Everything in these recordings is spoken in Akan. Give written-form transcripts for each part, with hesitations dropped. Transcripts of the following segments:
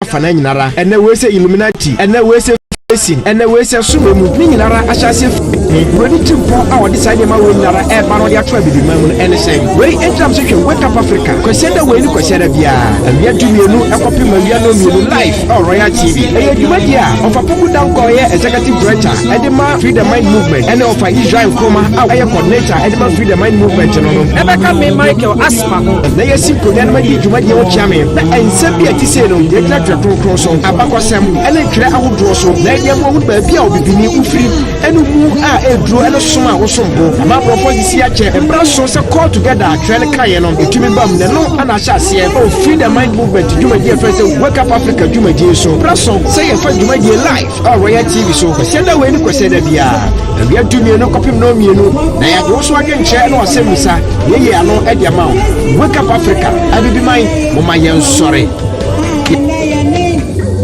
fana nyinara ene we se Illuminati ene we se Facing ene we se sumo mu ni nyinara ahyase wani timpo a wode sa nyama we nyinara e ba no de ato abidi mamu ene say we entram se hwe Wake Up Africa kweseda we ni kweseda bia awia dumienu ekopim awia no mienu live on Royal TV e adwuma dia ofa poku dan ko ye executive director edema Free the Mind Movement ene ofa Israel Koma a ye coordinator edema Free the Mind Movement no ebeka me Michael Asma na ye simple dan ma di adwuma dia wo chiame na ense bia ti se no ye kra kro so abakosem ene kra ahodro so na ye mo ba bia obibini ufiri enu mu a edro ene soma wo sombo ama proposal ya che ebra so se call together trend kaye no etumi bam ne no ana hyase o Free the Mind Movement dwumadie first Wake Up Africa dwumadie so braso say ye fa dwumadie live on Royal TV so kweseda we ni kweseda bia awia dumie no kopim no mienu na ya do so agenche no asemusa ye ano e dia ma Wake Up Africa abibi man mo ma yen sore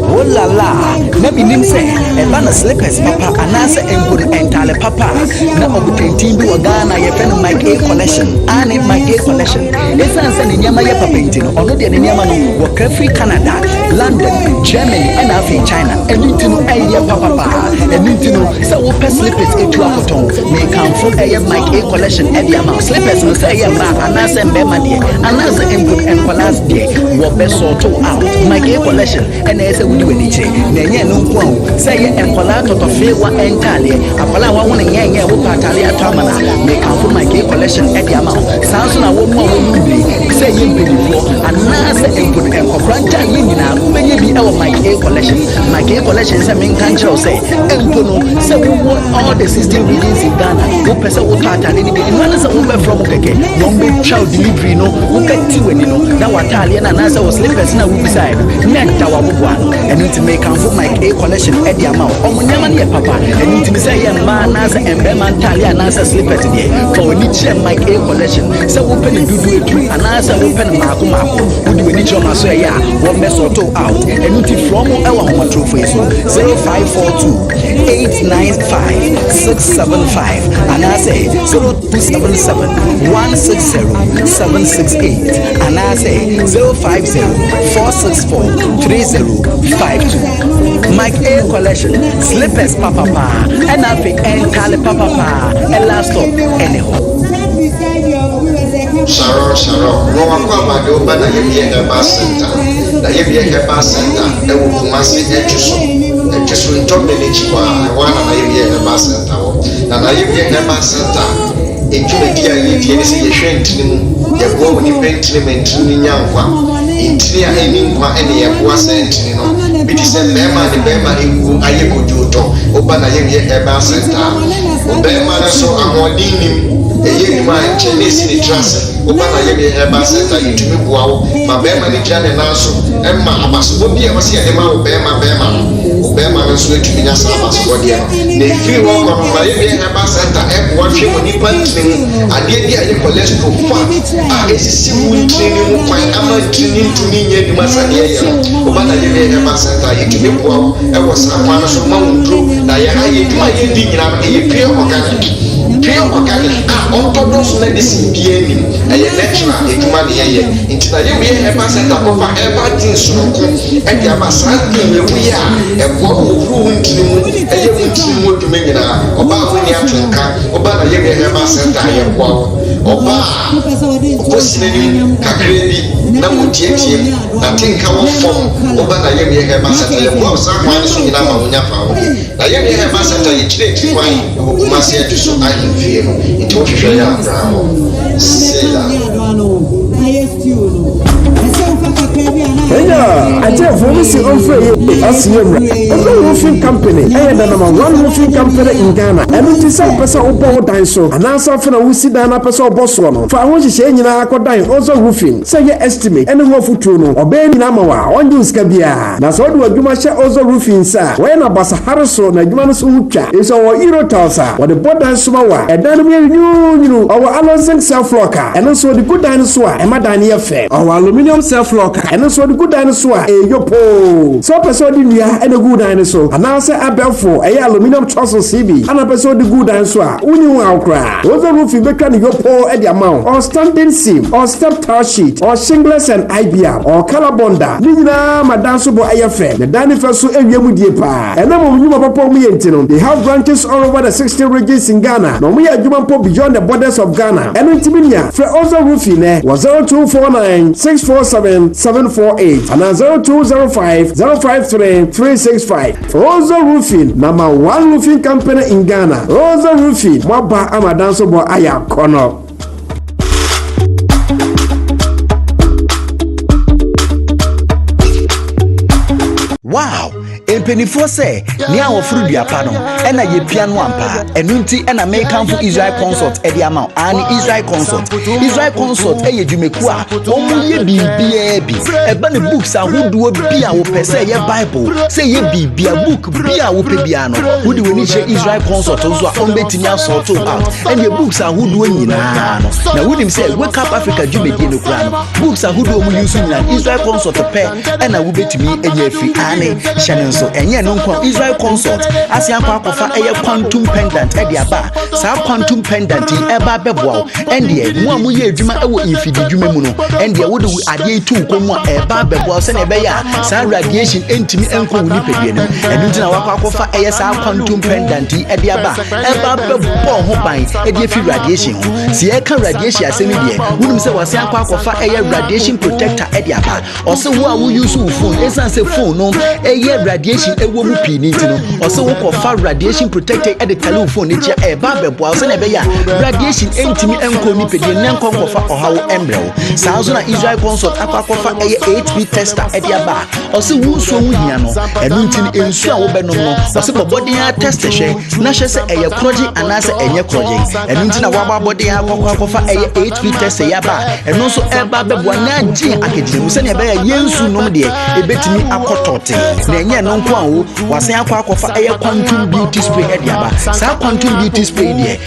oh la la na binim se e ba na slippers papa anase engur entale papa na obutentin bi Ghana ye fe no Mike A collection ani Mike A collection esan se ne nyama ye papa ntino ono de ne nyama no wo Free Canada London Germany and afi China enitino eye papa enitino se wo pe slippers etu akoton me kan fo eye Mike A collection e dia ma slippers no se eye ba anase mbema de anase engur enkolas de wo be sort out Mike A collection and ese weniche na enye no nko a say enkola totofe wa entale apala wa wona enye wo patale atamana me kan fo Mike A collection e dia ma sanso na wo mu a wo mu say ye mpedifo anase enko enkofranta nyina menye bi e wo Mike A collection Mike A collection say men kan chiro say enko no say wo all the 16 regions in Ghana wo pese wo patale ni bi no say wo be from keke no be child delivery no wo kati weni no na watale na nase wo slippers na wo beside net tawa wo and to make for Mike A collection at the amount. Nyama ni papa and to say man nasa embema talia nasa slippers there for niche Mike A collection. So open the do it and nasa open mako would we need your maso ya one mess or two out and to from our home trophy so 0542 895 675 and I say 0277 160 768 and I say 050 464 3052 Mike A collection slippers papa and I pick and call papa and last stop anyhow Sharo no akwa do bana ye e ba center na ye be e ba center e wo Kumasi etuso ntobe ne chikwa wana na ye be e ba center na ye be e ba center etume dia ye die ne se ye hwentini mu ye go ni pentiment ni nyankwa intria eni nkwa ene ye bo sentini no bi di se bema ne bema ewu aye kojoto oba na ye be e ba center obema na so ahodini eye ma chenesi ni trust obana ye be eba center yitumi boawo ma be ma ni jane naso emma abaso bi e wose ye ma obema no so etumi nya sa abaso de na efiri wo ko ma ye be eba center e bo hwe oni pantini ade bi aye cholesterol fa esisi wuntini mu kwan ama tini ntumi nya di masade ye obana ye be eba center yitumi boawo e wo sa kwa no so ma wundro na ye aye duma ye di nyina ye pure organic orthodox medicine bieni eye natural eduma ne ye intina ye we eba center ko fa eba tin sunko e dia ba santi we we a e bo ru ntini mu eye ntini mu duma nyina oba ho ni atunka oba na ye we eba center ye bo oba ko sineni kakrebi na mutietie na tinka wo fom oba na ye we eba center ye bo sa kwan so nyina ma wonya fa wo na ye we eba center ye kire tikwan wo Kumasi etuso ayi fie no nti wo hwehwe ya Abraham sela Aja vomisi onfreye asiyemra Ozo Roofing Company aya da number 1 roofing company in Ghana enu ti sa pesa obo dan so anasa fena wusi dan na pesa obo so no fa ho hihye nyina akodan Ozo Roofing say ye estimate enu ho futuo no obe nyina ma wa onju uska bia na so do adwuma hye Ozo Roofing sa we na basa haruso na adwuma no so hutwa eso wo euro tausa wo de bodan so wa edan no nyunu owo alonsen self locker enu so de good dan so a ema dan ye fe owo aluminium self locker enu so de good dinosaur yopo so person di nua e good dinosaur anase abelfo aluminum truss CB ana person di good dinosaur uni hu awkra ozo roof betwa ne yopo e di amount or standing seam or step tile sheet or shingles and IBR or color bonder ni nyina madanso bo ayefe the danifeso ewiemu die pa ena mo nyuma papa mu yentino they have branches all over the 60 regions in Ghana no mo ya adwuma po beyond the borders of Ghana eno ntiminia for ozo roofing ne 0249 647 748 and 0205 053 365 Ozo Roofing number 1 roofing company in Ghana. Ozo Roofing mwaba amadanso bo aya kono. Wow, empenifo say nia ofuru duapa no ena ye piano ampa enunti ena make for Israel Consult e dia ma ani Israel Consult e ye dwumeku a omu ye bibia bi e ba ne books ahoduo bia wo pese ye Bible say ye bibia book bia wo pe bia no wo de woni che Israel Consult so a ombetini asort out and ye books ahoduo nyina no na wonim say Wake Up Africa dwumedie no kura no books ahoduo mu use nyina Israel Consult pe ena wo betimi enye fi Shannon enye no nkwa Israel Consult asia kwa akofa eye quantum pendant e dia ba sa quantum pendant e ba beboa ende mu amu ye adwuma e wo infidi dwuma mu no ende wo de ade tu komu e ba beboa se na be ya sa radiation entimi enko wuni pedie no enu ntina wa akofa eye sa quantum pendant e dia ba beboa ho ban e dia fi radiation ho si e ka radiation asemi die wunum se wase akofa eye radiation protector e dia ba o se wo a wo use wo phone esan se phone no eye radiation ewo mu pi ni ntino o se wo fa radiation protector e de telephone ni tia e ba beboa o se na be ya radiation entimi enko ni pedie ne enko fa ohawo embrel saa zo na Israel Consult akwakofa eye 8B tester e dia ba o se wo so hu hia no enu ntini ensu a wo benom no o se bobodin a test hwe na hwe se eye kroje anase enye kroje enu ntina wa babodin akwakofa eye 8B tester ya ba enu so e ba beboa na agye akegire mu se na be ya yensu nom de e betimi akotote na enye no nko awo wasen akwakofa eye quantum beauty spray e dia ba saa quantum beauty spray de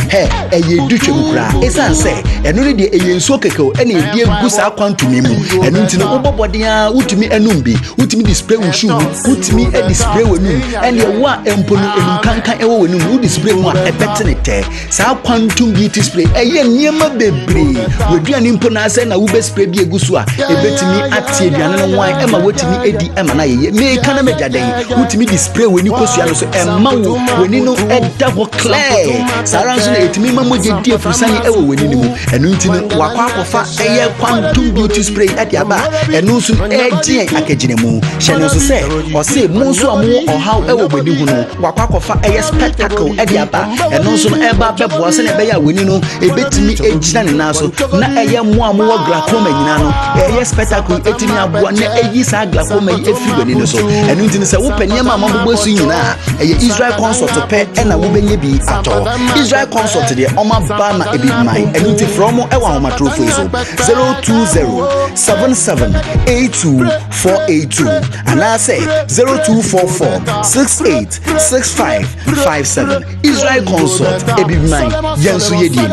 eye dutwem kura esan se enu ne de eye nsuo kekeo ene edie gu saa quantum mu enu ntina obobodin a utumi enum bi utumi display wo shoe utumi e display wonum ene wa emponu enum kankan ewo wonum wo display mu a ebetene te saa quantum beauty spray eye niema bebre weduane mpo na ase na wo be spray bi egusu a ebetimi atie duane no wan ema wotimi edi ema na ye me kana mejaden utimi display weni kosua no so emma wo weni no eda ho clear sara so na etimi mamoje di afusani ewo weni ni mu enu ntini wakwa akofa eye quantum beauty spray ade aba enu so eje akagine mu hye so se o se mu so amu ohaw ewo weni hu no wakwa akofa eye spectacle ade aba enu so no eba bebo se na be ya weni no ebetimi ejina ne na so na eye mu amu wo glaucoma nyina no eye spectacle etimi aboa na eyi sa glaucoma efi weni no so enu ntini se wo panyama amabogbo su nyina eye Israel Consult pe na wo benye bi ato Israel Consult de oma ba ma ebi mai enu nti from ewa homa trofo iso 02077824482 and I say 0244686557 Israel Consult ebi mai yensu yedi ni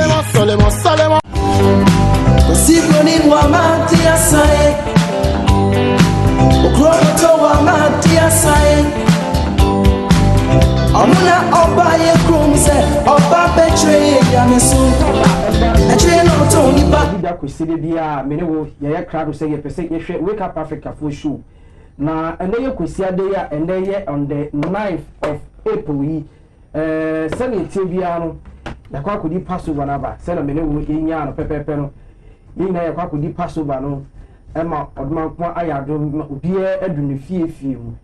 Sibroni wa matia sai Okroto wa matia sai Amuna oba ye krom se oba betray ya mesu Etray no to ni ba da kwesire bia menewo ye crowd say ye pese ye hwe Wake Up Africa for show na ene ye kwesiade ya ene ye on the 9th of April yi sene tebia no na kwa kodi Passover na ba sene menewo enya no pepepe no yina ye kwa kodi Passover no ema odman ko ayado obie adunu fie mu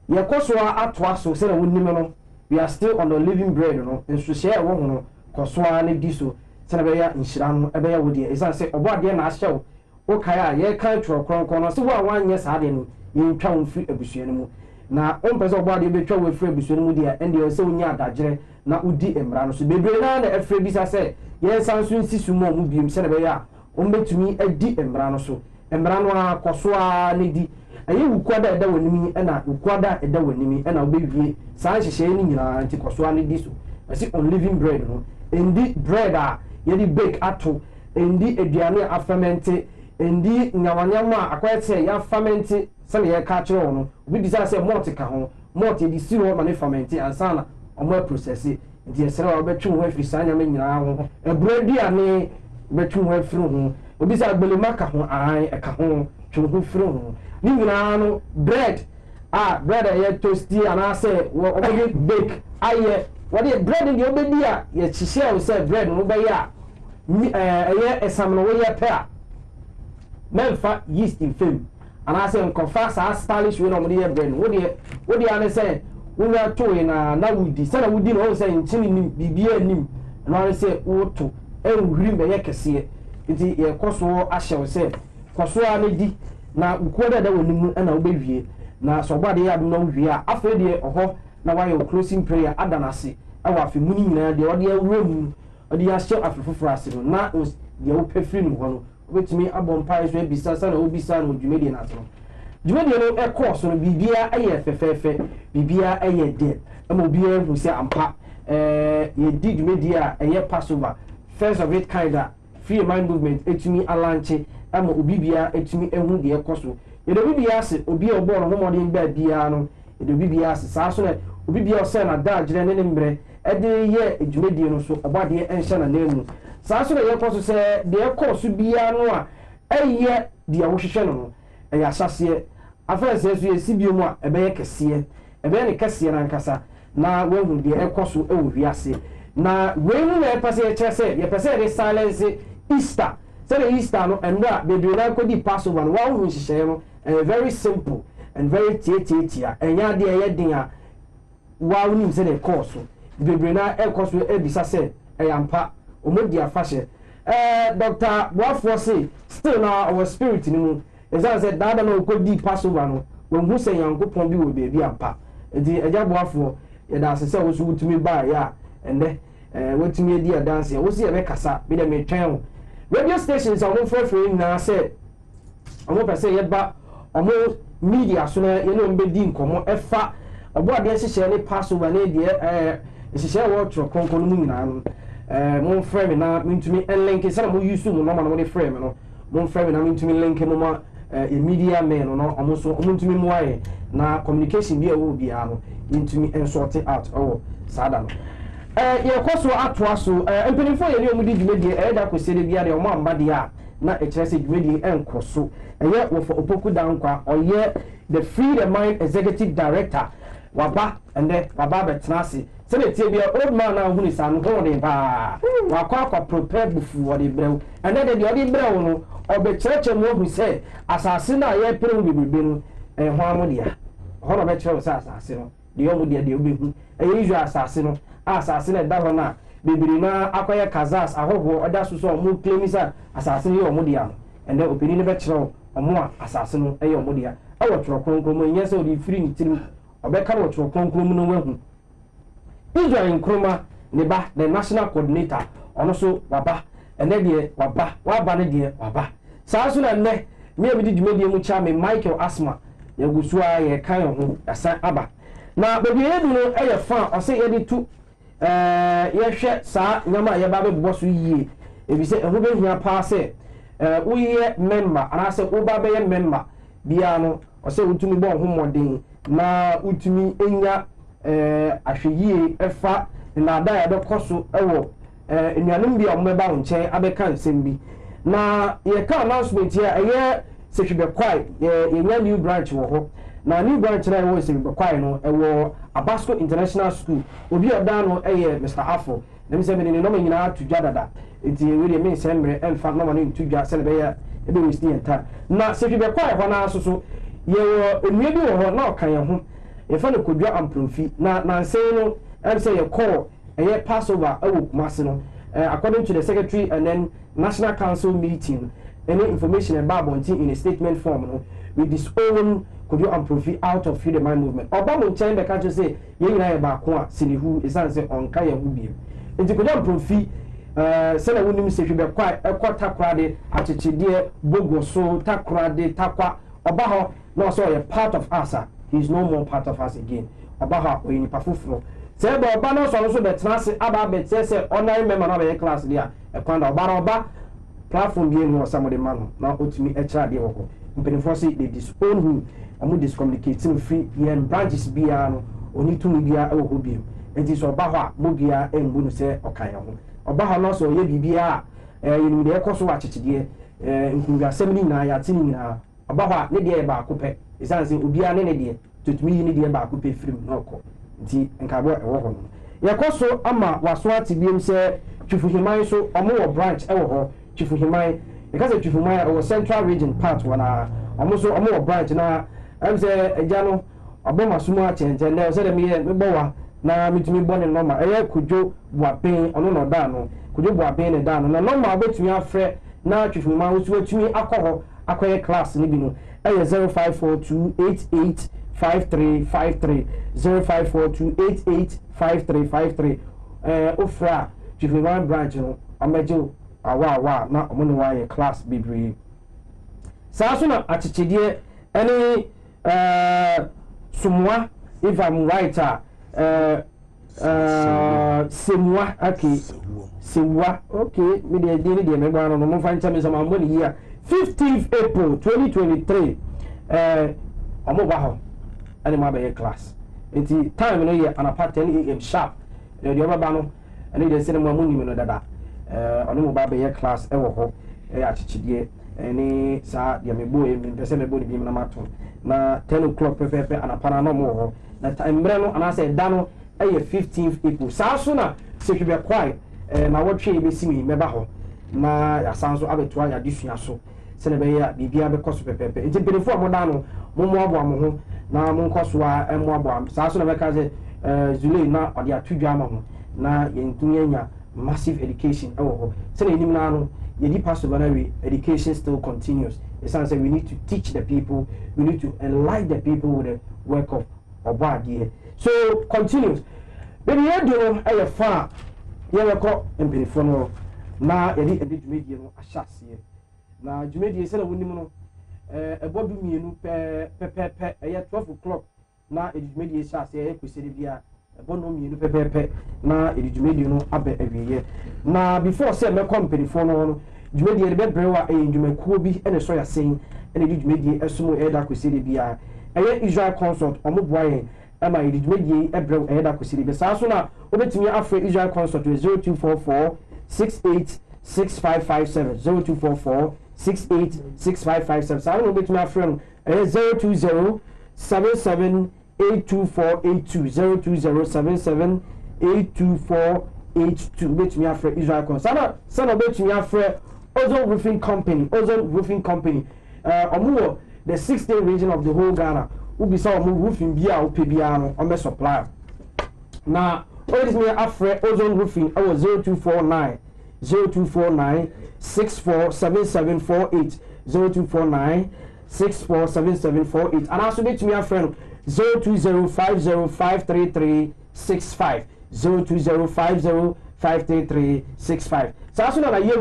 Yekosoa atwaso say na wonnim no we are still on the living bread no nso share wo ho no kosoa ne diso say na be ya nhira no e be ya wodi e say obo ade na ahyew o kai a ye kan tro kronkron no say wo awanye sa ade no ye ntwa wo fi abusua no mu na o mpese obo ade be twa wo fi abusua no mu dia ende o say onya adagere na udi emra no so bebre na na efre bi sa say ye sanso nsisu mo mu biem say na be ya o mbetumi adi emra no so emra no a kosoa ne di ayi wukwada eda wonimi ena wukwada eda wonimi ena obewie san hyehye ni nyina anti kosoa ne di so asi on living bread no endi bread a ye di bake ato endi aduane afamente endi nyawanyama akwete ya ferment sele ye ka kire no obi bisa se malt ka ho malt e di siro ma ne ferment ansana omo process nti esere wa betwe ho afiri sanya me nyina ho ebredi ane betwe ho afiri ho obi sa agbelema ka ho an e ka ho twe ho afiri ho ni nyina no bread bread ye toasty ana se obi bake aye what the bread in the obedi a ye chihye o say bread no be ya ye esam no we ye pair memfa yeast in film and I say nkofa sa stylish we no mo dey bread wo dey ane say wo nya to na wudi say na wudi no say nchini nim bibia nim na say wo to enhuri be ye kese nti ye koso ahye wo say koso a ne di na uko da wonimu na wo bewie na so gbade ya do na wie a afa de oho na why closing prayer adanase awa afi muni nyina de ode awuram ode ya hye afi foforo ase no na de wo pefiri no ho no obetimi abompa so ebisa sa na obisa no dwumedie na so dwumedie no e course no bibia eye fefefe bibia eye de ama obia hu se ampa ye di dwumedie a eye Passover first of it kind of free mind movement etimi alanche ama obibia etimi ehu de ekoso ye de bibia ase obi obo no homodin ba bia no ye de bibia ase sa so na obibia o se na da agire ne mbre e de ye dwumedie no so obade enhye na nemu sa so na ye koso se de ekoso bia no a eye de a wo hwehwe no e asase afa se so ye sibio mu a ebe ye kese ebe ne kese na nkasa na wehu de ekoso e wo wiase na wehu na epase ye chese ye pese de silence Easter say the Easter no and that baby na ko di Passover no wa hu hihye no very simple and very tietia enya de ye din a wa hu nim say the course baby na e course e bisa say e yampa omodi afahye Dr. Boafo say still na our spirit ni mu eza say dada na ko di Passover no when hu say yankopon bi wo baby ampa edi eja Boafo ye da say wo so wutumi ba ya ende wotumi di dance wo say e be kasa bi de me twen radio stations are more free na say omo pese ye ba omo media so na ye no mbe di nkomo efa obo ade hihye ne Passover na de hihye wo tro konkon mu nyina no mon frame na mintumi link say na mo use mu no ma no de frame no mon frame na mintumi link mo ma media men no omo so mintumi mo aye na communication bi e wo bia no mintumi sort out sada no ye koso atwa so empenifo ye ne omudi dwumedie da kosede bia de omo amba de a na e kire se dwumedie enkoso ye wo for opoku dankwa oye the free the mind executive director waba ende waba betnase se ne tie bia old man na huni sa no ho de ba wakwa prepare bufu wo de brew ende de ode brew no obe chereche mo hu se asase na ye pere bibibe no ho amodia ho no be chere se asase no de omodia de obehu ye izu asase no asase na da ho na bibiri na akoye kazas ahoho oda suso omo claimisa asase ye omodia ende opini ne be chere omo asase no ye omodia awo tro konkrom enye se odi free ntirim obeka wo tro konkrom no wahu Israel Nkrumah ne ba the national coordinator ono so waba ene de waba ne de waba saa so na ne me bi dwumedie mu cha me Michael Asma ya gusua ye kan ho asa aba na bebi edu no eye fa o se ye de tu ye hwe saa nyama ye ba be boso yie ebi se eho be hia pa se wo ye member ana se wo ba be ye member bia no o se utumi bo ho modin na utumi enya ahweyie efa na da ya be koso ewo enuanum bia mo ba nche abeka nsem bi na ye ka announcement ya eye sehwebe kwai ye nya new branch wo ho na new branch na wo sehwebe kwai no ewo Abasco International School obi oda no eye Mr. Afo na mi se me ni no nyina tudwa dada enti we de me se mre emfa no ma ni tudwa se le be ya ebe we sti enta na sehwebe kwai ho na asoso ye wo enua bi wo ho na okan ye ho ye fa no kodwa amprofi na nse no em say ye call eye Passover ewo Kumasi no according to the secretary and then National Council meeting any information about Bonti in a statement form no we disown kodwa amprofi out of freedom mind movement obamo nchen be ka to say ye nyina ye ba ko a sinihu isan say onka ye hu bi enti kodwa amprofi se na wonim se hwe be kwa ekota krade achechedie bogoso takrade takwa oba ho no so ye part of us he is no more part of us again oba ha oyini pafufuro se be oba no so be tenase aba be se online member na be class dia e kwanda oba platform bi enu osa mo de ma no na otumi e kira de woko mpenifo say they disown him omo discommunicate no free yen branches bia no oni tumi bia e wo ho biem enti so ba ho a mo bia embu no se okan ho oba ho no so ye bibia yinu de ekoso wa chichide nkunga semni na ya tini na oba ho a ne de ba akopɛ isan se obia ne de tutumi yi ne de ba akopɛ film na okɔ nti nkabo e wo ho no yekoso ama waso ati biem se Twifuhiman so omo wo branch e wo ho Twifuhiman because Twifuhiman o central region part wana omo so omo wo branch na am se eja no oboma sumo a chenje na se de me bowa na mitumi bone normal eye Kojo Boapen ono no da no Kojo Boapen ne da no na normal betumi afre na Twifuhiman wo so atumi akɔ akoye class ni bi no eye 0542885353 0542885353 ofra Twifuhiman branch no amajo awa na omo no wa class bibiri saa so na achichidie ene sumwa if I'm right semwa okay semwa okay me de me gba no mo fa ncha me sama mo ni year 15th April 2023 omo ba ho ene ma be class enti time no ye anapa 10 am sharp de oba no ene de sene mo ni me no dada ono mo ba be class e wo ho achichidie ene sa de me boy me pese me boy bi me na mato na 10 o'clock pepepe anapana no mo ho na time no anase da no eye 15th April saa so na sekube kwai na wotwe be simi meba ho na yasanso abeto anya disua so se ne be ya bibia be koso pepepe enti benefo amoda no mo abo amo ho na mo nkoso a emo abo am saa so na be ka ze Zulay na odi atudwa ama ho na yentunya massive education ewo ho se na enim na no yedi pastor banawi education still continues. It sounds like we need to teach the people, we need to enlighten the people with the work of Obadiah. So continues. Baby, you do a far, you call and Penifono. Now, you did Jumedia, a chassis. Now, Jumedia said a window, a body me, a 12 o'clock. Now, it is media chassis, we said, a bono me, pepe. Now, it is Jumedia, every year. Now, before say, my company for Jumedia the bedbrewer and Jumekubi and a soya saying, and the Jumedia a sumo eda kusidi bia. A Israel consort or Mubway, and my Jumedia ebro eda kusidi. The Sasuna over to me after Israel consort with 0244 686557 0244 686557. So I don't know to my friend 020 77 82482 020 82482. Bet me after Israel consort. Son of bet me after Ozone Roofing Company, Omuo, the 6th region of the whole Ghana, who be saw roofing bia or piano on the supplier. Now, what is me after Ozone Roofing? I was 0249 647748 0249 647748. And also be to me a friend 0205053365 0205053365. So as soon as I hear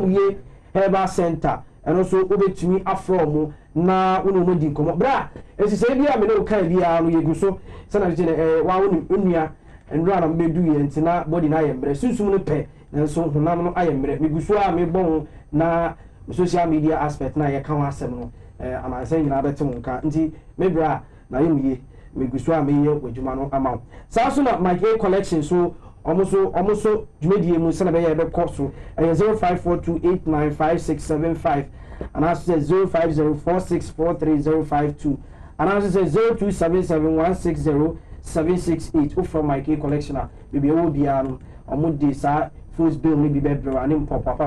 Herbal Center and also over to me afro na unu mo di komo bra esi se bia me no kan bia no yegu so se na je wa unu nnua ndura na me du ye ntina body na yembre susum no pe na so honam no ayembre me guso a me bon na social media aspect na ye kan asem no ama se nyina bete mo nka nti me bra na yemye me guso a me ye wadwuma no ama sa so na my collection so almost Jumedi Musa be course 0542895675 and I said 0504643052 and I said 0277160768 from my K collectioner maybe obiano omudi sa first bill maybe bedroom and papa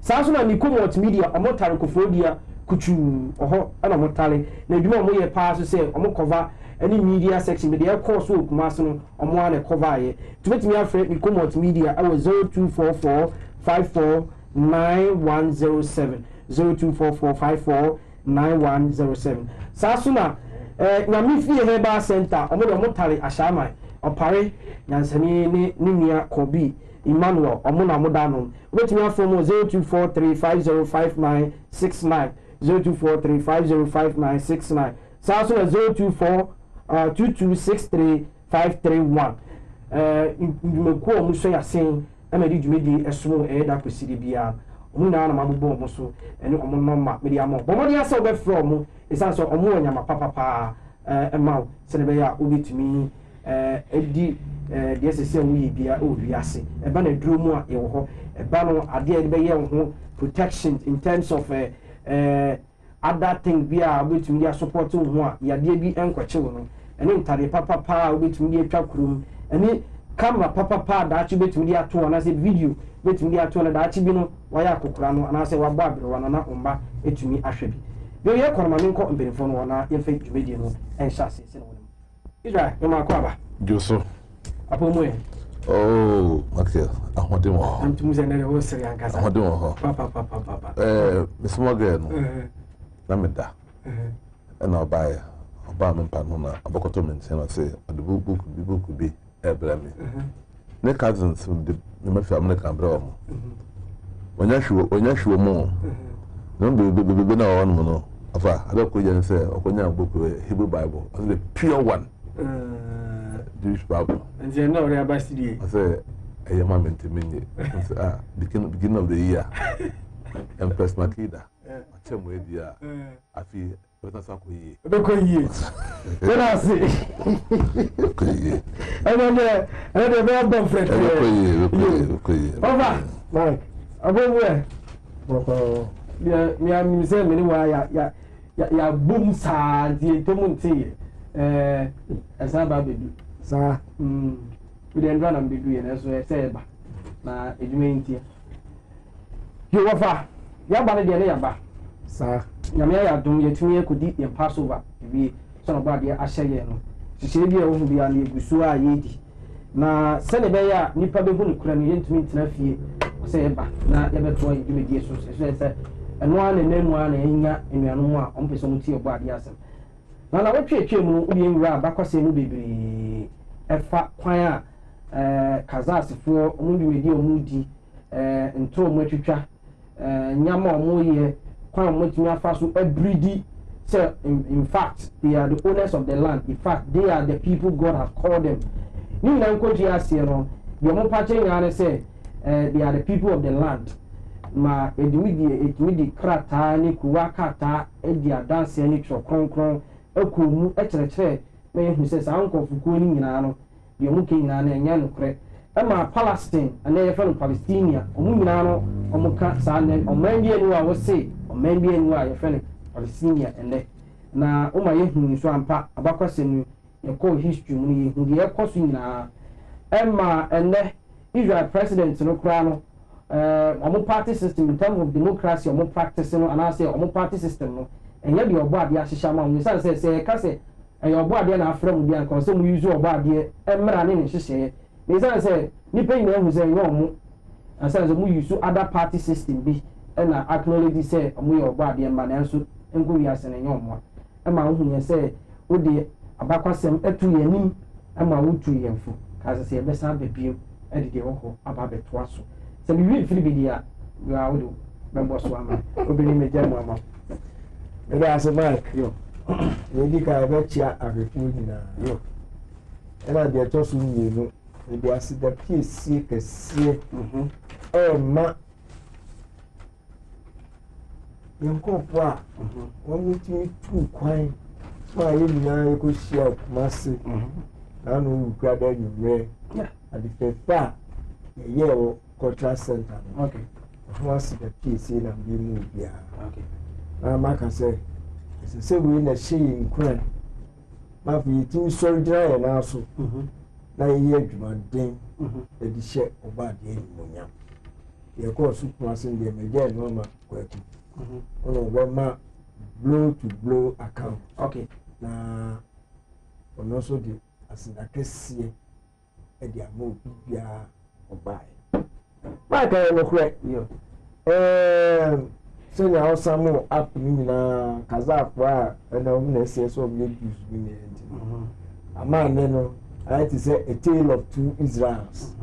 so na Nico multimedia omotare kofodia kuchu oho ana motale na edwuma omo ye pa so say omo cover any media section but the course so kumase no omo ana cover ye to bet me afre Nico multimedia I was 0244549107 0244549107 sasuna na mi fi Herbal Center omo tale ashama opare nyansani ni nua Kobi Emmanuel omo na modano bet me afre mo 0243505969 0243505969 sasuna 0242263531 ndumekuo muso yasen amedi dwumedi esomo da kwesidi bia omu na mabubo omo so ene omo normal media mo bomodi asa obefro omo esan so omo onyama papa ema se ne be ya obetumi edi de sese wo yibia o wiase eba na duro mu a ye wo ho eba no ade a be ye ho protection in terms of other thing bi a obetumi ya support ho a yade bi enkwache wo no ene ntare papa obetumi ya twa kurum ene camera papa da achi betumi ya to na se video betumi ya to na da achi bi no waya kokura no ana se wabọ abrewa no na omba etumi ahwe bi yo ye koroma nko mbenifo no na ye fe dwumedie no enhya se se no Israel yo makwaba Joso. Apo mo. Oh, okay. Ahode mo. Antum ze na le wo sere ankasa. Ahode mo. Papa. Small girl no. Na meda. Na obaye. Oba me pa no na abokoto me nse na say ode book bi ebra me. Ne cousins de me fa me kan bra mo. Onya hwo mo. No be na won mo no. Afa adako je nse okonya book Hebrew Bible. The pure one. Jewish Bible. And they know they are bastard. I say, I am a mentimini. Beginning of the year. Empress Makida. I tell you, dear. I feel better so quick. Look at you. When I see. Okay. And then they're very dumb friend. Okay. Over. Mike. Above where? Me am saying anyway. Ya boom sa di tomunti. Asaba bedu. Sa we dey run am bedu yen so say ba na edwuma ntia yo wafa ya ba ne de ya ba sa nyame ya dum yetumi ekodi ye passover bi so no ba de ahye ye no hye bi e wo bi an egusu a yedi na se ne be ya nipa be hu ne kura ne yentumi ntena fie say ba na ye beto ye bi die so se eno an ne nemu an enya enuanu a ompese mo tie obo ade asem na wotwe mu odi enwura abakwase mu bebre efa kwan a kazasifo omudi omudi ntro omwatwitwa nyama omoye kwan omotumi afa so abridi say in fact they are the owners of the land. In fact they are the people God has called them. Ni na nkoji asie no de omo pache nyane say they are the people of the land. Ma edimi krata ni kuwa kata edi adanse ni tro kronkron ekomu ekyerɛkyerɛ na yehu sɛ saa nkɔfukuo ni nyinaa no deɛ ɔmo ke nyinaa na ɛnyɛ nokorɛ ɛma Palestine ana yɛfɛ no Palestinia ɔmo nyinaa no ɔmo ka saa nɛ ɔman bi aniwa a wɔse ɔman bi aniwa a yɛfɛ no Palestinia ɛnɛ na ɔma yehu nso ampa abakwasɛ no yɛkɔ history mu no yehu deɛ ɛkɔ so nyinaa ɛma ɛnɛ Israel president no koraa no ɔmo party system in terms of democracy ɔmo practice no anaasɛ ɔmo party system no enye bi obo ade ahihya ma wo say say ka say e obo ade na afra mu dia nka say mu use obo ade emra ne nhihye me say nipa nyina hu say enye omo asa say mu use other party system bi na acknowledge say omo ye obo ade ma na nso enko wi ase na enye omo e ma hu ye say wo de abakwasem etu ye nim e ma wo tu ye mfu ka say e be san bebiem e de wo ho aba beto aso say bi wi firi bi dia wa wo do be bo so ama obini me jam ama ebe ase Mark yo edi ka ebe chia afefu nyina yo ena de to so nyinu edi ase da piesie kese ma yankofo a won ti tu kwan ma ye nyina ko hia kumase na no ukra da nyure adi fefa ye o cultural center okay was the piesie na bi mu bia okay maka say se we na she nkran ma fi ti so dira na aso na ye adwuma den e di she oba de anyunya ye ko su prasin de meje no ma kwaku ono we ma blow to blow account okay na ono so di asida kesie e di amo bia oba ma ka no kwe yo senya osamu app ni na kazapo a na o na se so be use ni enti ama ne no I to say a tale of two Israels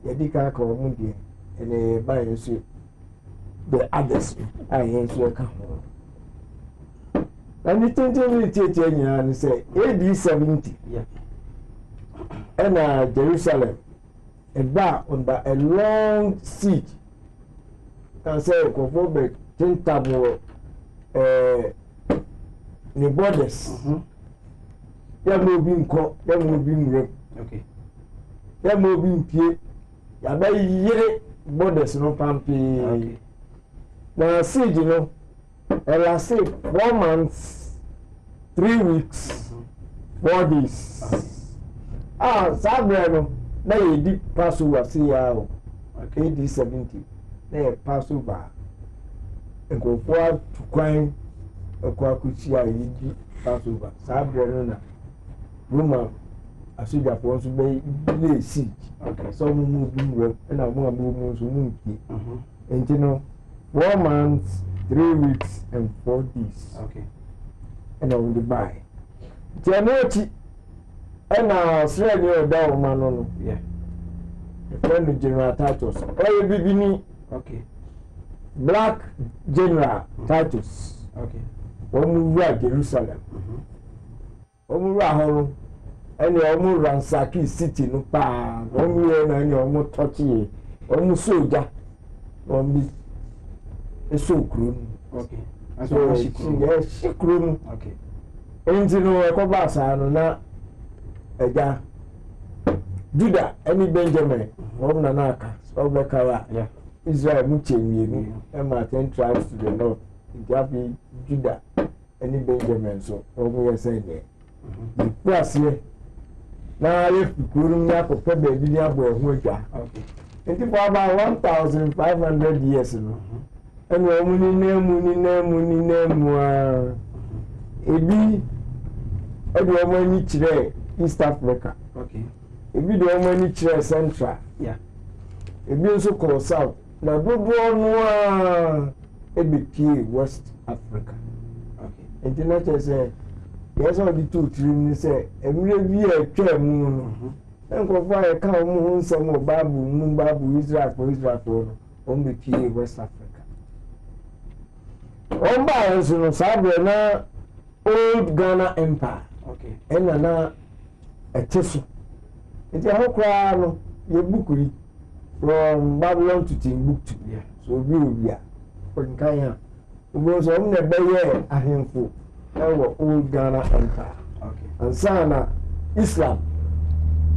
yedika ka o mu de ene ba yesu the others I yesu ka ho and the tete nyina ni say AD 70 yeah and Jerusalem and that under a long siege and say Kofobe Tintabo the borders. There will be there will be Okay. There will be Pie. Yabe borders no pampi. Okay. Now see, you know, and I say 4 months, 3 weeks, 4 days. Sabrano, now you did pass over, see how. Okay, this 70. They pass over and go forward to crime. A quakuchia, you pass over. Sabrano, Roma, I see that was very sick. Okay, so we move, and I want to move to Monkey. And you know, 4 months, 3 weeks, and 4 days. Okay, and I will buy. January, and I'll say you down, man. Yeah. The friend General Titus. Oh, baby, okay. Black General Titus. Okay. One move Jerusalem. One move home. And you almost ransacking city no pa. One move and you almost touchy. Almost soldier. One be a so cruel. Okay. So she cruel. Okay. And you know, a cobasa na eja Judah, any Benjamin, one Nanaka, Obekara, yeah. Israel Muche, and 10 tribes to the north. It will be Judah, any Benjamin, so we are saying there. The plus here now, if you couldn't have a pebble, you have a winter. Okay. And for about 1,500 years, and woman name, Ebi, everyone today, East Africa. Okay. Ebi the woman today, Central. Yeah. Ebi also called South. Now, good one, Ebi West Africa. Okay. And the nature say, yes, all the 2 3 say, every year, moon. And go for a cow moon, some more Babu, Israel for Israel, only West Africa. On by Sabina. Old Ghana Empire. Okay. And now a tissue. It's a whole crowd. Your bookery from Babylon to Timbuktu. Yeah. So we will be from Kenya. We was on the bay a handful. Our old Ghana Empire. Okay. And Sana Islam.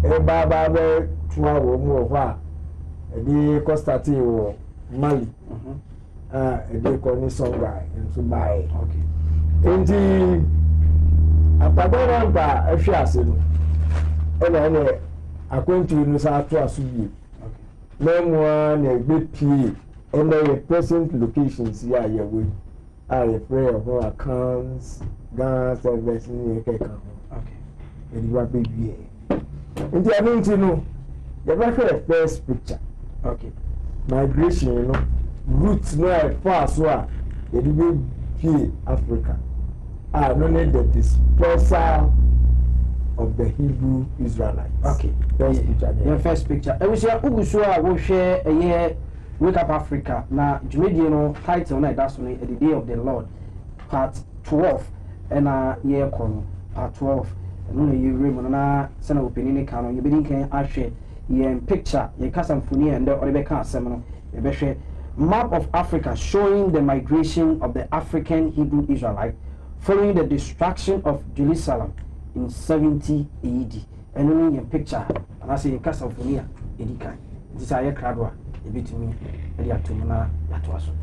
A Baba 12 more. A day Costati or Mali. A day Connie Songhai and Subai. Okay. Enti apadora mpa ahwe ase no ene akwantu no sa ato asubie na mua na egbe ene ye present locations ya ye we a prayer ho accounts gas service ni keka okay eni wa bebie enti anunti no ye ba hwe first picture okay migration no roots no e fa so a ye be pie Africa. No need the dispersal of the Hebrew Israelites. Okay. First picture. Yeah, first picture. I wish you would share a year Wake Up Africa. Now, Jamaican title na that's on the Day of the Lord, part 12, and year corner part 12. And only you remember na send opening canon. You begin can share ye picture ye kasamfuni and the Rebecca seminal. You share map of Africa showing the migration of the African Hebrew Israelite following the destruction of Jerusalem in 70 AD. And only in picture, and I say in Casaphonia, Edikan. This is a crowd, a bit to me, Ediatumana, Yatuaso.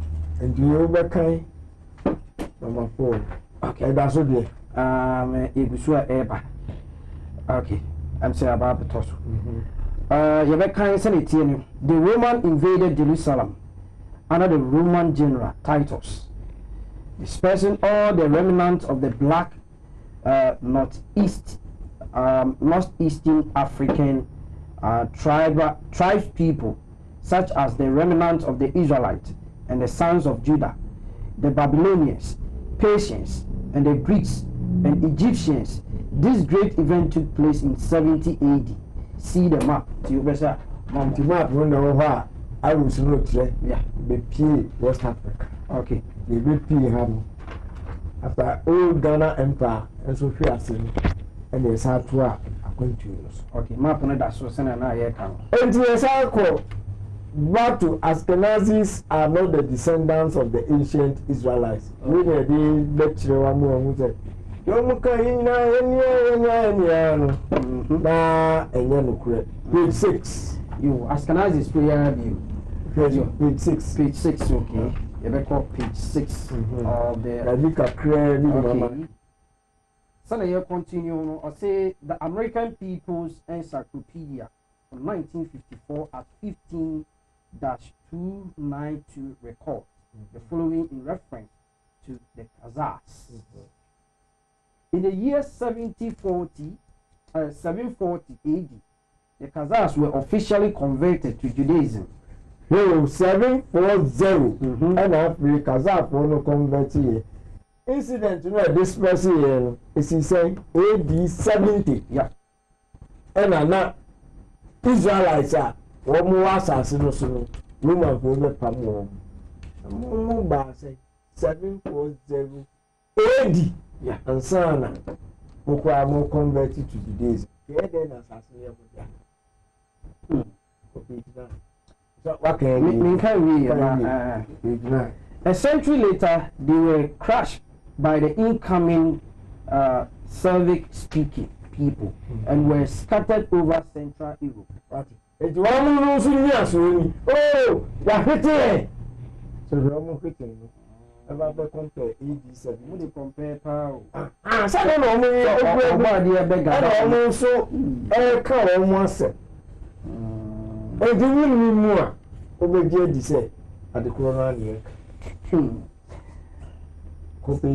And you overcame number 4. Okay, that's what you Egusua Eba. Okay, I'm saying about the toss. Yabekan Sanitino. The Roman invaded Jerusalem under the Roman general Titus, dispersing all the remnants of the black northeastern African tribe people, such as the remnants of the Israelites and the sons of Judah, the Babylonians, Persians, and the Greeks and Egyptians. This great event took place in 70 AD. See the map. The map when I was not there. Yeah, the P West Africa. Okay. The BP have after old Ghana Empire and so few as and the Satua are going to use. Okay, map on that so send an eye. And the circle But to Ashkenazis are not the descendants of the ancient Israelites. We need the lecture one more who said, Yomuka page 6. You Ashkenazis prayer view. Page 6. Page 6, okay. You better call page 6 of the. Okay. So you continue. I say the American People's Encyclopedia from 1954 at 15-292 records the following in reference to the Khazars. In the year 740 AD, the Khazars were officially converted to Judaism. 740 and after Khazar for no converted. Incident this person is he saying AD 70. Yeah. And now Israelites are one more assassin so Roman for the Pamo. Say 740 AD. Yeah. And Sana who are more converted to Judaism. Then assassin. So what can a century later, they were crushed by the incoming Slavic-speaking people and were scattered over Central Europe. Oh, you're hitting. So the Roman hitting. About the compare AD7. When they compare power, so almost and the women more over the say at the corona near. Page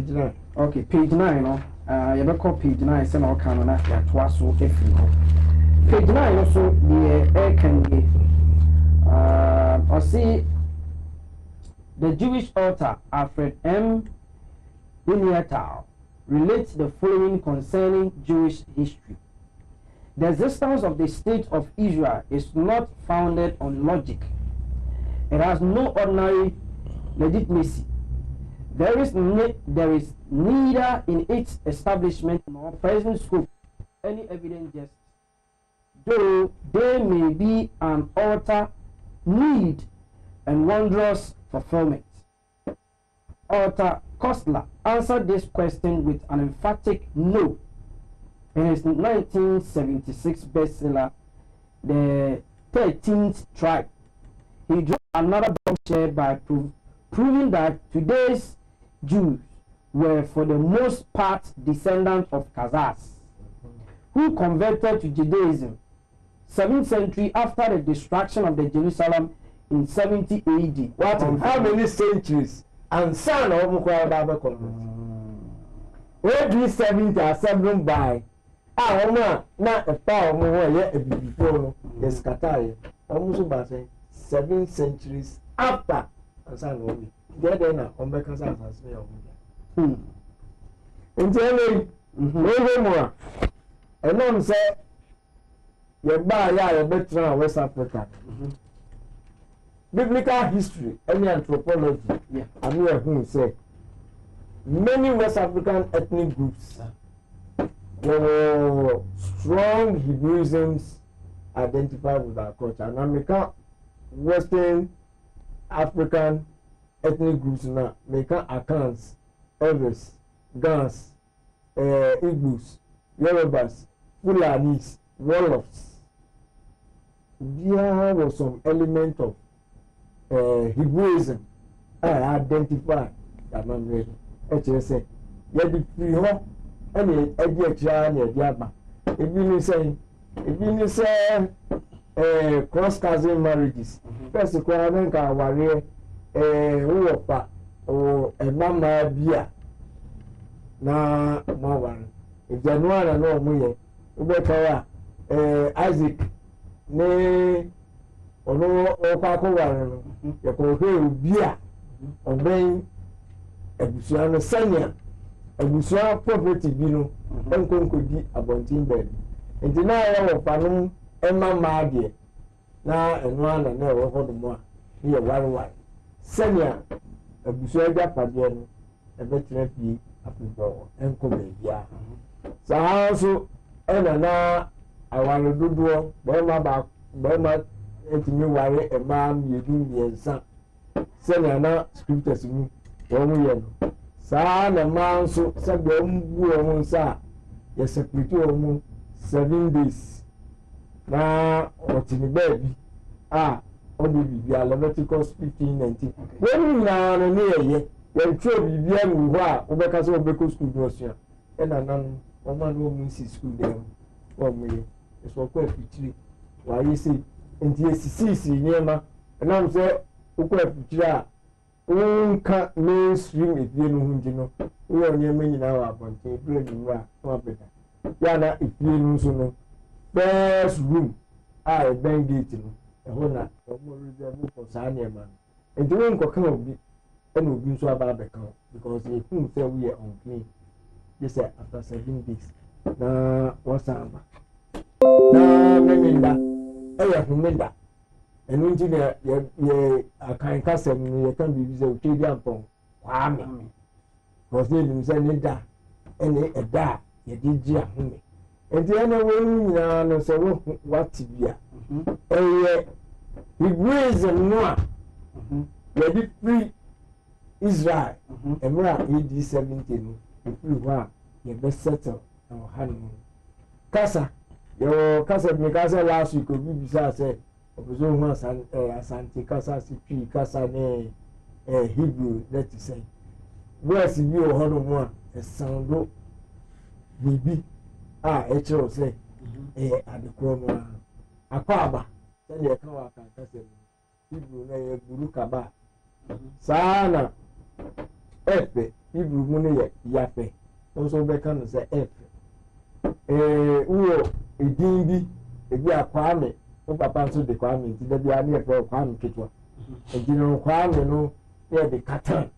9. Okay, page 9. No, you better call page 9. Send all kind of that twice so every. Page 9 also the air can be. I see the Jewish author Alfred M. Wienerthal relates the following concerning Jewish history. The existence of the state of Israel is not founded on logic. It has no ordinary legitimacy. There is neither in its establishment nor present scope any evident justice, though there may be an utter need and wondrous fulfillment. Arthur Koestler answered this question with an emphatic no in his 1976 bestseller, The 13th Tribe. He drew another bombshell by proving that today's Jews were for the most part descendants of Khazars, who converted to Judaism 7th century after the destruction of the Jerusalem in 70 AD. What? How many centuries? And son of Mukwababe convert. AD 70 are 7 by. Not a power more yet before the Scatari. Almost by 7 centuries after and son of me. Then on Becca's as me. Internally, no more. And none say, you buy a better West Africa. Biblical history, any anthropology, and we are who say many West African ethnic groups were strong Hebrewisms identified with our culture. And American Western African ethnic groups now make accounts, Elvis, Gans, Igbos, Yorubas, Fulanis, Wolofs. There was some element of Hebrewism identify that man ready. HSA. Yet the free home any idea near Diaba. If you say cross cousin marriages, first requirement can worry Uopa or a mama beer. Na more if the one and no more, Ubeka Isaac ne ono okako ware ya ko he bia oben ebusua no sanya ebusua property bi no enkonkodi abontin bed enti na ya wo panu emma maade na eno ana na wo hodo a ye ware sanya ebusua ja pade no ebetre fi apibo enko bia saa so ena na awale dodo be ma etimi ware ema mmienu mmiɛnsa sɛnea na scriptures mu wɔn yɛ no saa na mmaa nso sɛdeɛ wɔn bu wɔn nsa a yɛsɛpiriti wɔn 7 days na wɔte ne baabi a ɔde biribi a Leviticus 15:19 wɔn nyinaa no ne yɛyɛ yɛntwerɛ biribi a mu hɔ a wɔbɛka sɛ wɔbɛkɔ sukuu no ɔsua ɛna nan wɔn a wɔn nsi sukuu dɛm wɔn yɛ ɛsɛ ɔkɔ afikyire wɔayɛ sɛ nti esisi nneɛma ɛnam sɛ ɔkɔ afikyire a wonka mainstream efie no ho nti no wɔyɛ nneɛma nyinaa wɔ abɔnten ebire nimu a wɔn apɛta yana efie no nso no first room a ɛbɛn gate no ɛhɔ na wɔn reserve for saa nneɛma no nti wɔn nkɔka obi ɛna obi nso aba abɛka ho because ehun sɛ wɔyɛ unclean just after 7 days na wɔsan aba na mmemmenda ɛyɛ homeda ɛno nti na yɛ akan kasɛm no yɛka biribi sɛ otwe bi ampɔn kwaame because yɛnim sɛ ne da ɛne ɛda a yɛde gye ahome nti ɛna wɔn nyinaa no sɛ wɔte bi a ɛyɛ Hebrewism no a yɛde firi Israel mmerɛ a AD 70 no ɛfiri hɔ a yɛbɛsettle na ɔha no mu kasa yɛwɔ kasa bi kasa last week obi bisa sɛ ɔbɛso ho asante kasa si twi kasa ne Hebrew that is say words bi wɔ hɔ no mu a ɛsando biribi a ɛkyerɛw sɛ ɛyɛ adekorɔ no a akɔ aba sɛdeɛ ɛka wɔ aka kasa mu Hebrew na yɛ buru kaba saa na ɛfɛ Hebrew mu no yɛ yafɛ nso bɛka no sɛ ɛfɛ wɔ edin bi ebi akwame o papa nso de kwame nti da bi a ne yɛfɛ kwame ketewa nti no kwame no yɛ de katan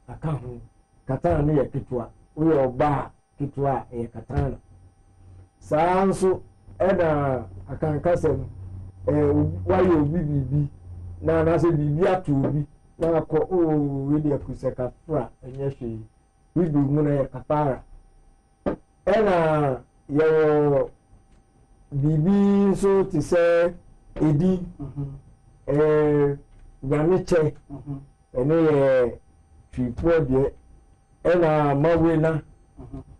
aka ho katan no yɛ ketewa woyɛ ɔbaa ketewa ɛyɛ katan saa nso ɛna akankasa no wayɛ obi biribi na anasɛ biribi ato obi na akɔ wede akusɛ kafra ɛnyɛ hwee Hebrew mu no yɛ kapara ɛna yɛwɔ biribi nso te sɛ edi nyame kyɛ ɛno yɛ twifoɔ deɛ ɛna mawena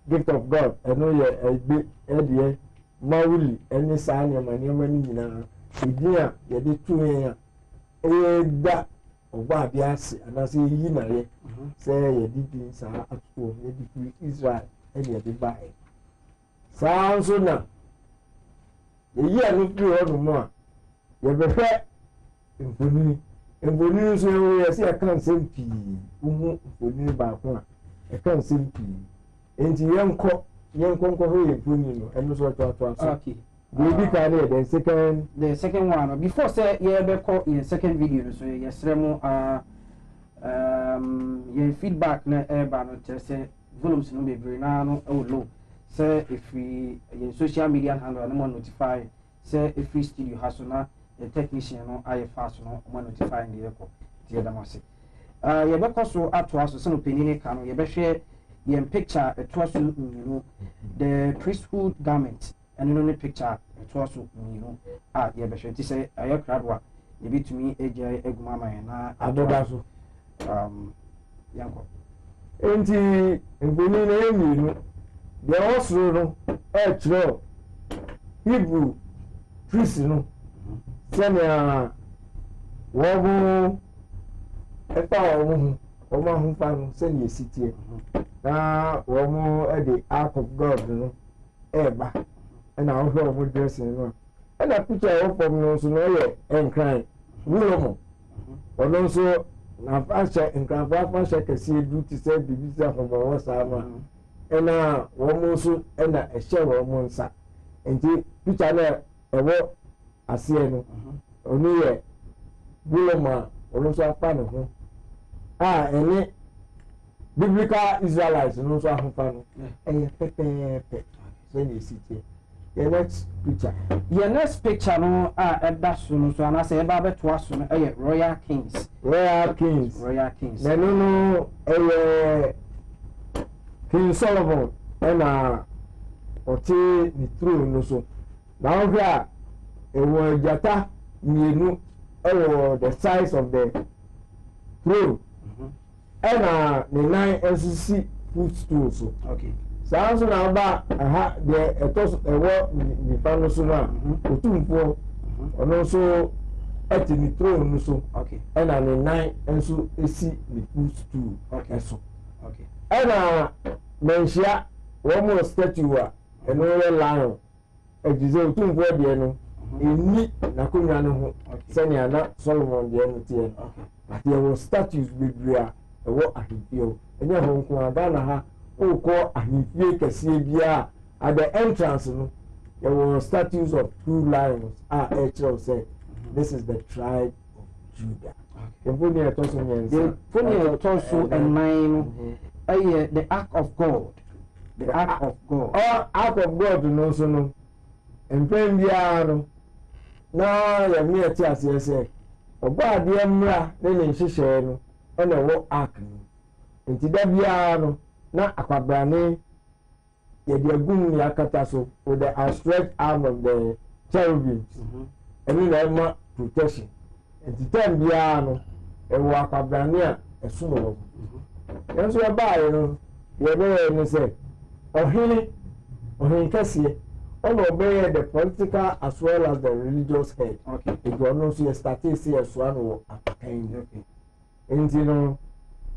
gift of God ɛno yɛ ɛgbe ɛdeɛ mawuli ɛne saa nneɛma no nyinaa edi a yɛde to yɛn a ɛyɛ da ɔbɔ ade ase anaasɛ eyi na yɛ sɛ yɛde di saa atoɔ yɛde firi Israel ɛna yɛde baeɛ saa nso na yɛyi ano firi hɔ no mu a yɛbɛhwɛ mfonini nso yɛ sɛ yɛka nsɛm pii wohu mfonini baako a yɛka nsɛm pii nti yɛnkɔ nkɔhwɛ yɛ mfonini no ɛno so ɔtoatoa so Baby can hear the second one. Before say beko in second video so yesre mu your feedback na eba no tell say volumes no be na no low. Say if we social media handle no notify say if we studio has na the technician no aye fast no notify the echo tie da mase. Ye beko so ato aso se no penini ka no ye be hwe ye picture eto aso the priesthood garment and you know the picture it was yɛbɛhwɛ ti sɛ ɛyɛ kradwa yɛbɛtumi agya agumama yɛn na adoda so yankɔ enti mfoni na yɛmmienu deɛ ɔsoro no ɛkyerɛ Hebrew priest no sɛnea wɔn ɛfa wɔn ho wɔn ahofa no sɛnea esi tie na wɔn ɛde ark of God no ɛɛba and I also have dressing no and a picture of from no so no ye enkran wulomo ono so na fashion enkran fashion kesi du ti say bibi say from wo sama and wo mo so and a ehye wo mo nsa enti picture na ewo ase no ono ye wulomo ono so afa no ho ene biblical Israelites no so afa no pepe so ni sitie your next picture no eda so no so anase eba beto aso no Royal Kings na no King Solomon na ote ni throne no so na ohwa ewo jata mmienu ɛwɔ the size of the throne ɛna ne nan ɛsisi footstool so saa nso na aba aha deɛ ɛtɔ so ɛwɔ nifa no so no a otumfoɔ ɔno nso ɛte ne throne no so ɛna ne nan nso esi ne footstool ɛso ɛna mɛnhyia wɔn mo statue a ɛno yɛ lion ɛgyizɛ otumfoɔ deɛ no eni n'akonnwa no ho sɛnea na Solomon deɛ no teɛ no ati ɛwɔ statues bebree a ɛwɔ ahemfie ɛnyɛ hɔ nko a Ghana ha okɔ ahemfie kɛseɛ biara at the entrance no ɛwɔ statues of 2 lions a ɛkyerɛw sɛ this is the tribe of Judah. Mfoni ɛtɔ so mmiɛnsa. Mfoni ɛtɔ so ɛnan no ɛyɛ the ark of God. The ark of God. Ark of God no nso no mpɛn biara no na yɛmi ɛte aseɛ sɛ ɔbɔ adeɛ mmra ne nhyehyɛe no ɛna ɛwɔ ark no nti da biara no na akwabrane yɛde agum ne akata so with the outstretched arm of the cherubims ɛno na ɛma protection nti time biara no ɛwɔ akwabrane a ɛso no wɔ mu nso ɛbaeɛ no yɛbɛyɛ no sɛ ɔhene kɛseɛ ɔna ɔbɛyɛ the political as well as the religious head nti ɔno nso yɛ starte si ɛsoa no wɔ apakan nti no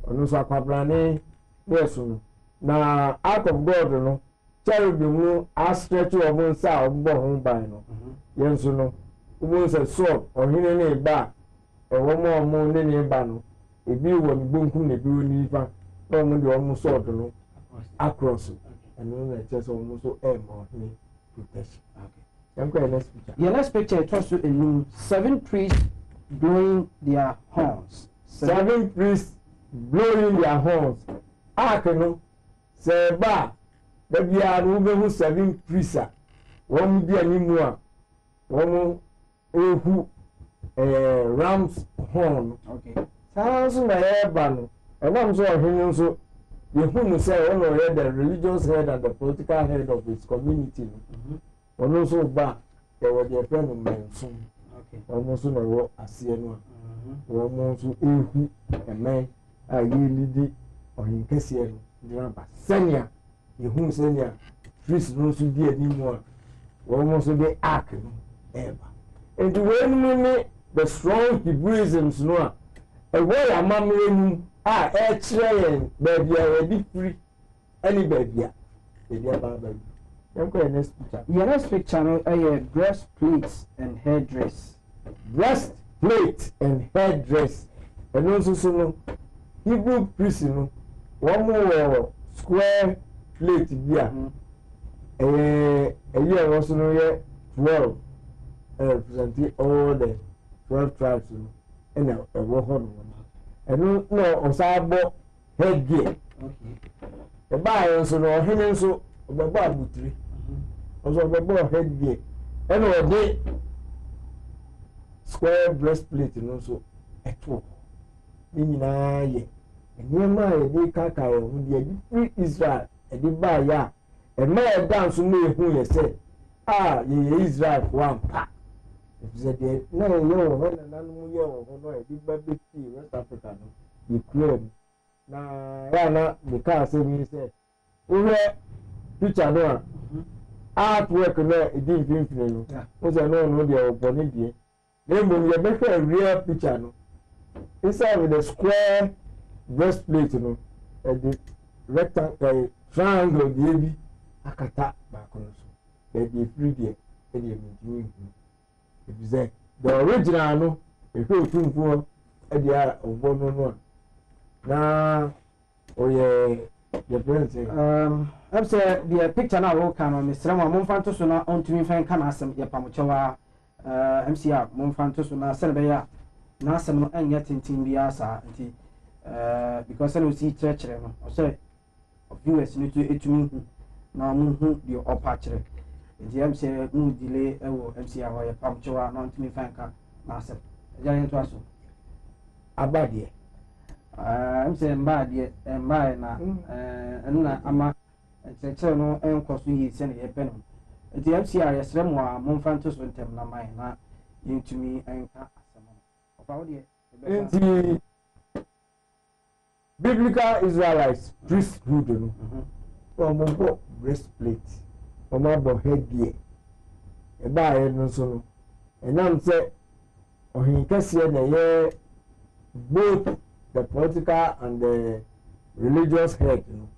ɔno nso akwabrane ne ɛso no na ark of God no cherubim no astretch wɔn nsa a wɔbɔ ho ban no yɛn nso no wɔn nsa Saul ɔhene ne ba ɛwɔ mu a wɔn ne ne ba no ebi wɔ ne bonkum na ebi wɔ ne nifa na wɔn de wɔn sword no across ɛno na ɛkyɛ sɛ wɔn nso ɛɛma ɔhene protection. Yɛn kɔ yɛ next picture. Your next picture ɛtɔ so enum 7 priests blowing their horns. 7 priests blowing their horns. Ark no sɛ ɛba da biara no wobɛhu 7 priests a wɔn di anim a wɔn ehu ram's horn. Saa nso na yɛreba no ɛnam nso ɔhene nso yehu no sɛ ɔno ɔyɛ the religious head and the political head of his community no ɔno nso ba yɛwɔ deɛ ɛfɛ no mɛnson wɔn nso na ɛwɔ aseɛ no a wɔn nso ehu ɛmɛn a yɛlidi ɔhen kɛseɛ no gyina ba sɛnea yehu sɛnea priest no nso di anim a wɔn nso de ark no ɛɛba nti wɔn mu ne the strong Hebrewisms no a ɛwɔ yɛ amammerɛ mu a ɛkyerɛ yɛn baabi a yɛde firi ɛne baabi a yɛde aba baabi yɛn kɔ yɛ next picture. Your next picture no ɛyɛ breastplate and hairdress. Breastplate and hairdress ɛno nso so no Hebrew priest no wɔn wɔ square plate bi a ɛyɛ ɛwɔ so no yɛ 12 representing all the 12 tribes no ɛna ɛwɔ hɔ no ɛno na ɔsan bɔ headgear ɛbaayɛ nso na ɔhene nso ɔbɛbɔ abotire ɔso ɔbɛbɔ headgear ɛna ɔde square breastplate no nso ɛto ne nyinaa yɛ nneɛma a yɛde kaka yɛn ho deɛ yɛde firi Israel ɛde baayɛ a ɛma ɛda nso na ehu yɛ sɛ a yɛyɛ Israel fo ampa efisɛ deɛ na yɛyɛ wɔ hɔ nananom yɛ wɔ hɔ no a yɛde ba bɛfiri West Africa no yɛkura mu na yɛana meka asɛm yi sɛ wohwɛ picture no a artwork no a ɛdi mfimfini no wo sɛ no ɔno deɛ ɔbɔ ne deɛ na mmom yɛbɛhwɛ real picture no inside with the square breastplate no ɛde rectangle triangle deɛ bi akata baako no so baabi efiri deɛ ɛde ɛmɛntumi nhunu efisɛ the original no ehwɛ otumfoɔ ɛde a ɔbɔ no no a na ɔyɛ yɛ pɛrɛnti. ɛm sɛ deɛ picture no a wɔka no mesrɛ mu a momfa nto so na ɔntumi mfa nka n'asɛm yɛ pamokyɛw a MC a momfa nto so na sɛ bɛyɛ a n'asɛm no ɛnyɛ tenten biara saa nti because sɛ na osi kyerɛkyerɛ no ɔsɛ viewers no to etumi hu na ɔmo hu deɛ ɔpa kyerɛ nti MC mu delay ɛwɔ MC a ɔyɛ pamokyɛw a na ɔntumi mfa nka n'asɛm ɛgya yɛn to aso abadeɛ MC mbaadeɛ mbaaɛ na ɛno na ama nkyerɛkyerɛ no ɛnkɔ so yie sɛ ne yɛpɛ no nti MC a yɛsrɛ mu a momfa nto so ntɛm na man na yɛntumi ɛnka asɛm no ɔfa wo deɛ nti biblical Israelites priesthood no wɔn bɔ breastplate wɔn abɔ headgear ɛbaayɛ no nso no ɛnam sɛ ɔhen kɛseɛ na ɛyɛ both the political and the religious head no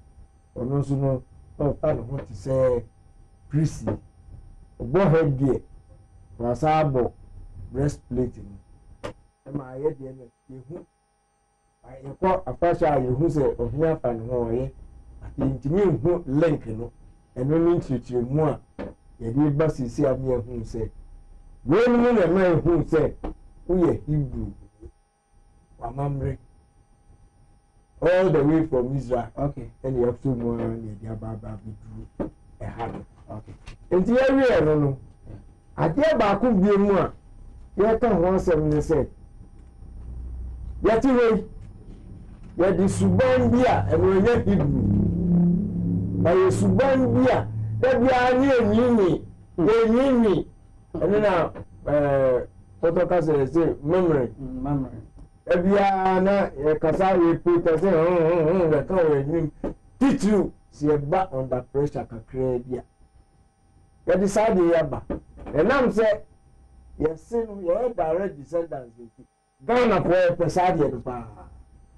ɔno nso no ɔfa ne ho te sɛ priest ɔbɔ headgear wasa abɔ breastplate no ɛma ayɛ deɛ no yɛhu yɛkɔ afahyɛ a yɛhu sɛ ɔhen afa ne ho ɔyɛ yɛntumi nhu link no ɛno ne nkyerɛkyerɛmu a yɛde ba sisi a ne yɛhu sɛ wei no mu na ɛma yɛhu sɛ woyɛ Hebrew wamammerɛ all the way from Israel ɛne yɛfo mu a ne yɛde aba bɛduru ɛha no nti yɛwie no no adeɛ baako bie mu a yɛka ho asɛm ne sɛ yɛte hɔ yɛde suban bi a ɛno ɛnyɛ Hebrew ɛyɛ suban bi a dabiara ne ɛnyinyi ɛno na pɔtɔka sɛ memory dabiara na yɛkasa yɛpota sɛ yɛka wɔ anim titiriw sɛ yɛba under pressure kakraa bi a yɛde saa deɛ yɛaba ɛnam sɛ yɛse no yɛyɛ direct descendants nti Ghanafoɔ yɛpɛ saa deɛ no paa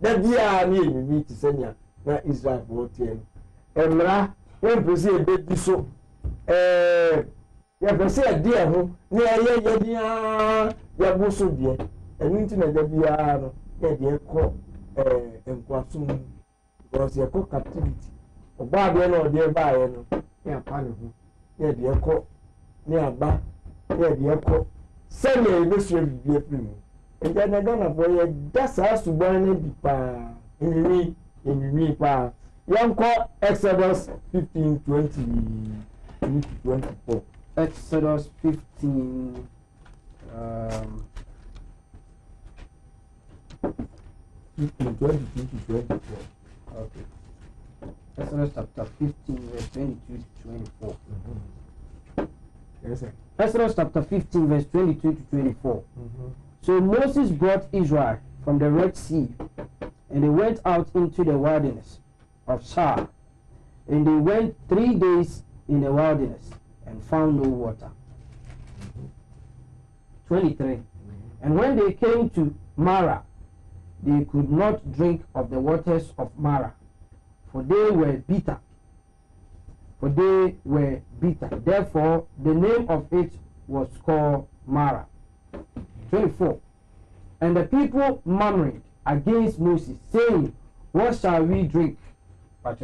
dabiara ne ɛnyinyi te sɛnea na Israelfoɔ teɛ no mmara yɛmpɛ sɛ yɛbɛdi so yɛpɛ sɛ yɛde ɛho ne ɛyɛ yɛdeaa yɛbo so deɛ ɛno nti na da biara no yɛde ɛkɔ nkoasom mu because yɛkɔ captivity ɔbɔ adeɛ na ɔde baeɛ no ne apa ne ho ne yɛde ɛkɔ ne aba ne yɛde ɛkɔ sɛnea yɛbɛsua biribi afiri mu nti ɛna Ghanafoɔ yɛda saa suban no di paa ɛnwiinwii paa yɛnkɔ Exodus 15:20-24. Exodus 15 20-24. Okay. Exodus chapter 15 verse 22-24. Yes, sir. Exodus chapter 15 verse 22-24. So Moses brought Israel from the Red Sea, and they went out into the wilderness of Shur, and they went 3 days in the wilderness and found no water. 23. And when they came to Marah, they could not drink of the waters of Marah, for they were bitter. Therefore, the name of it was called Marah. 24. And the people murmured against Moses, saying, what shall we drink? Call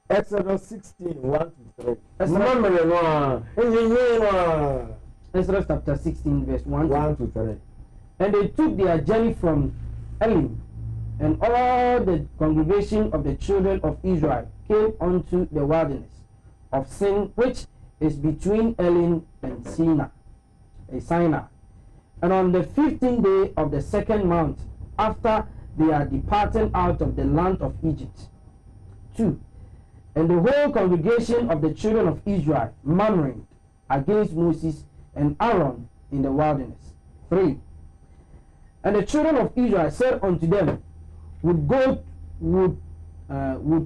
Exodus 16:1-3. Exodus chapter 16 verse 1-3. And they took their journey from Elim, and all the congregation of the children of Israel came unto the wilderness of Sin, which is between Elim and Sinai. And on the 15th day of the second month, after they are departed out of the land of Egypt. 2. And the whole congregation of the children of Israel murmuring against Moses and Aaron in the wilderness. 3. And the children of Israel said unto them, would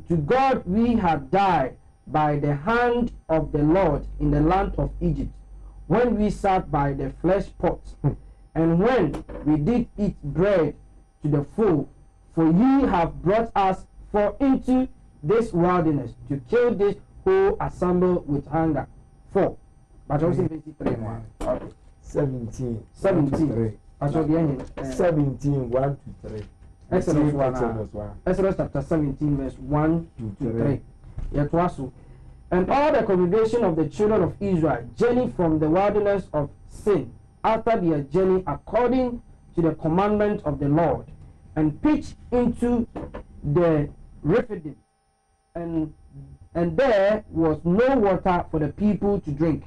to God we had died by the hand of the Lord in the land of Egypt, when we sat by the flesh pot, and when we did eat bread to the full, for ye have brought us for into this wilderness to kill this whole assembly with hunger. 4. But also 23 more. Okay. 17. 17. 17:1-3. Exodus 1. Exodus chapter 17 verse 1-3. Yetwasu. And all the congregation of the children of Israel journeyed from the wilderness of Sin after their journey according to the commandment of the Lord, and pitched into the Rephidim, and there was no water for the people to drink.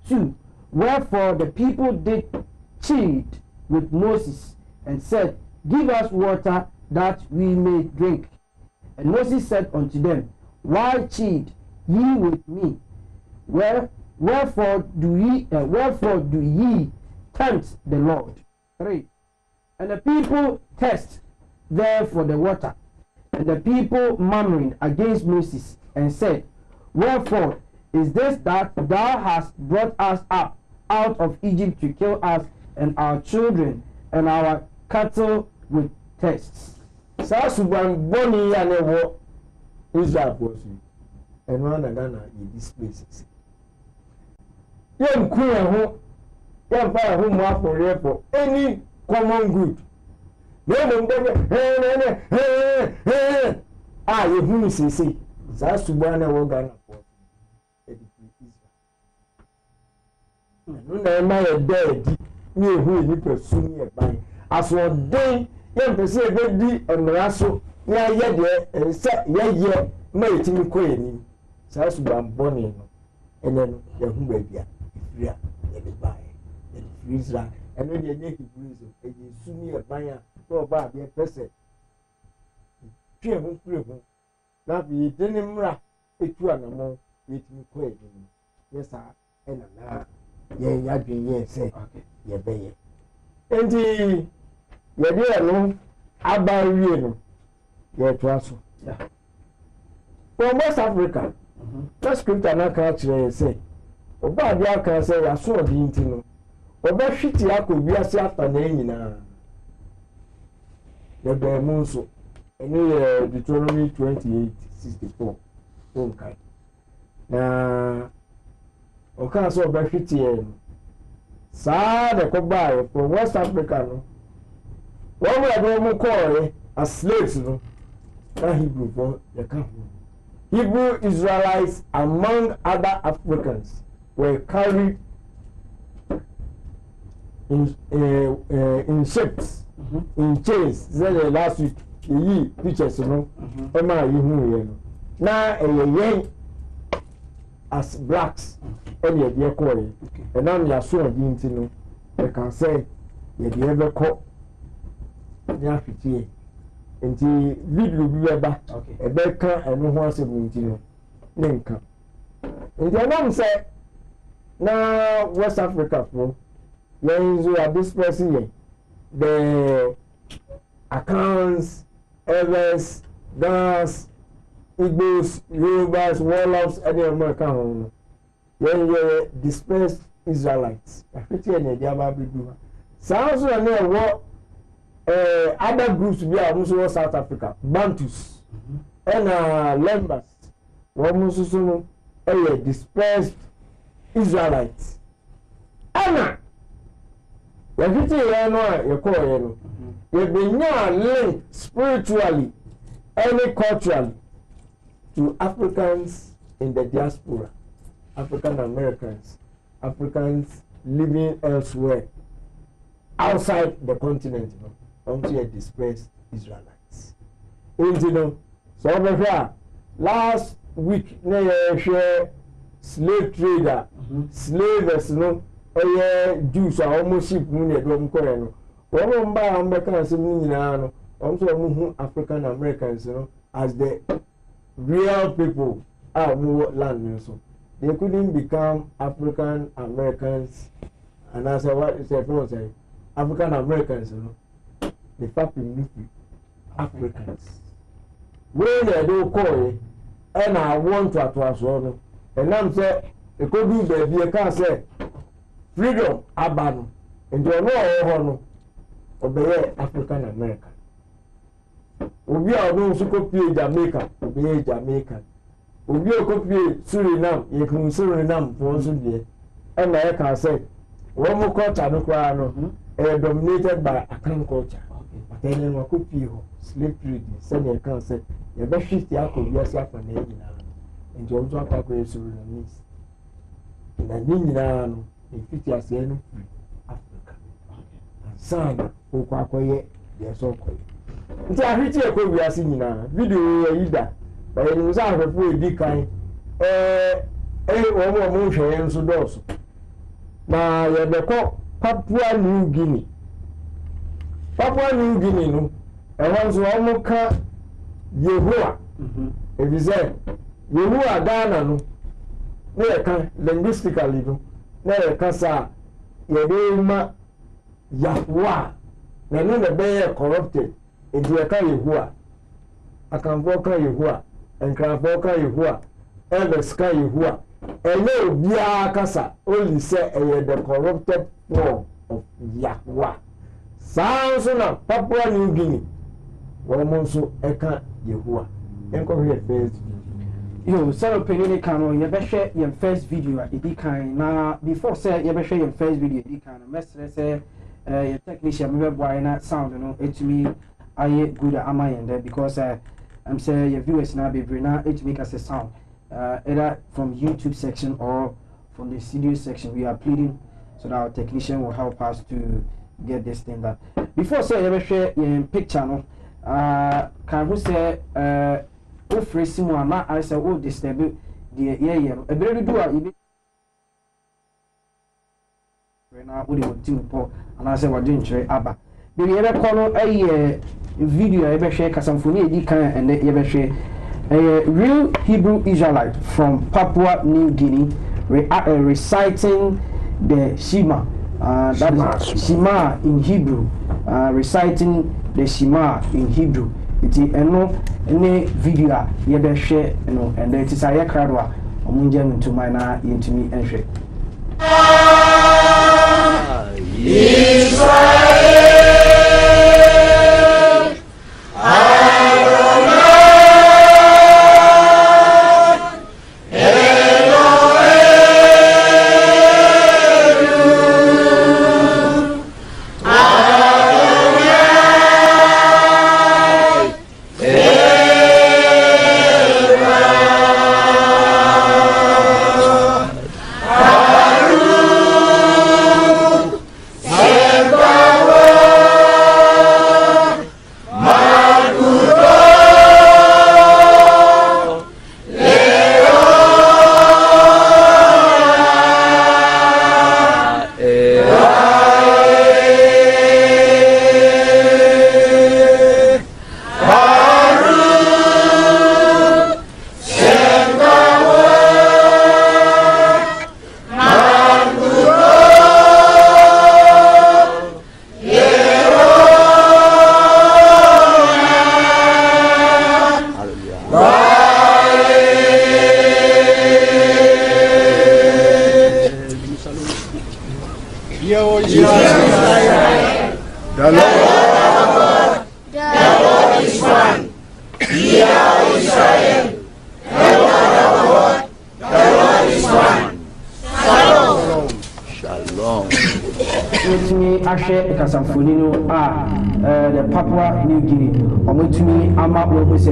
2. Wherefore the people did chide with Moses, and said, give us water that we may drink. And Moses said unto them, why chide ye with me? wherefore do ye tempt the Lord? 3. And the people thirst there for the water, and the people murmuring against Moses, and said, wherefore is this that thou hast brought us up out of Egypt to kill us and our children and our cattle with thirst? Saa suban boni ya ne wo Israel bosu. Eno ana Ghana ye displaces. Yem ku ho yem fa ho mo afore for any common good. No mo ndebe ye hunu sisi. Saa suban na wo Ghana for. No na ma ye dead ni ehu ni person ye ban. Aso den yem pese e be di emra so ya ye de se ye ma etimi ko eni. Saa suban boni no ene no ye hu ba bia ifria ye be bai ye freezer eno de nye Hebrews e ye suni e ban a no ba be pese tue hu fure hu na bi de ne mra etu anamo etimi ko eni yesa ena na ye ya dwen ye se ye be ye enti ye de no aba wie no ye to aso from West Africa the scripture na ka kire say oba bi aka say ya so odi nti no oba hwiti akobi ase afa na nyina ye be mu so eni ye Deuteronomy 28:64 onkai na oka so oba hwiti e saa de ko ba from West Africa no wo mo ado mu ko as slaves no na Hebrew for the camp. Hebrew Israelites, among other Africans, were carried in ships, in chains. Then last week, ye pictures, Emma, you now as blacks, and yet you're calling. And now you're so against I can say, yet you ever caught. Nti video bi eba ebeka eno ho asem nti no ne nka nti anam say na West Africa for yenzo at this person here the accounts Evers, Gas, Igbos, Yorubas, Warlocks, and the American yenzo dispersed Israelites afiti ene dia ba bidu sounds so na wo other groups we are also South Africa, Bantus, and Lembas, Wamususuno, dispersed Israelites. Anna, you're getting you call you've been linked spiritually, and culturally to Africans in the diaspora, African Americans, Africans living elsewhere, outside the continent. Until dispersed Israelites. So over here, last week, share slave trader, slaves, Jews are almost ship money at one corner. One by Americans, also African Americans, as the real people are more land. So they couldn't become African Americans, and as I what say, African Americans, the fact in Africans. When they do call it, and I want to attract one, and I'm say, it could be baby, I can't say freedom, abano, and you know, obey African American. We are those who copy Jamaica, obey Jamaican. We are copy Suriname, you can Suriname for one day, and I can say, one more culture, no crown, dominated by Akan culture. Then we could feel slave trading, send a cancer, the best 50 alcohol, yes, after name and Jones are calculated Surinamese. In a Ninja, in 50 as free Africa. And son, who quack, yes, so quick. It's a rich echo we are seeing now. Video either, but it was out of a big kind. One more motion and so does. Now, you're the call Papua New Guinea. Papua New Guinea, no, and once one ka Yehoah. If you say Yehoah Ghana, no, na yɛka linguistically no na yɛka saa yɛde ma Yahweh na no na bɛyɛ corrupted nti yɛka Yehowa akamfoɔ ka Yehowa nkranfoɔ ka Yehowa elders ka Yehowa ɛyɛ obiara kasa only sɛ ɛyɛ the corrupted form of Yahweh saa nso na Papua New Guinea wɔn nso ɛka Yehowa nkɔhwɛ first yo sɛ ɔpɛni ne kan no yɛbɛhwɛ yɛn first video a ɛdi kan na before sɛ yɛbɛhwɛ yɛn first video ɛdi kan no mɛsrɛ sɛ yɛn technician mebɛboa yɛn na sound no ɛtumi ayɛ good ama yɛn dɛ because I'm saying your viewers now be now it make us a sound either from YouTube section or from the studio section. We are pleading so that our technician will help us to get this thing done. Before say you share your picture no can who say o free one na I say o disturb the yeah a very do a now we will team po and I say we're doing try aba baby ever call a video ever share kasamfoni edi kan and ever share a real Hebrew Israelite from Papua New Guinea reciting the Shema that is Shema in Hebrew reciting the Shema in Hebrew iti eno ne video a ever share no and it is a yakradwa omunje ntu mai na yentumi enhwe Israel the Papua New Guinea omutumi ama wo se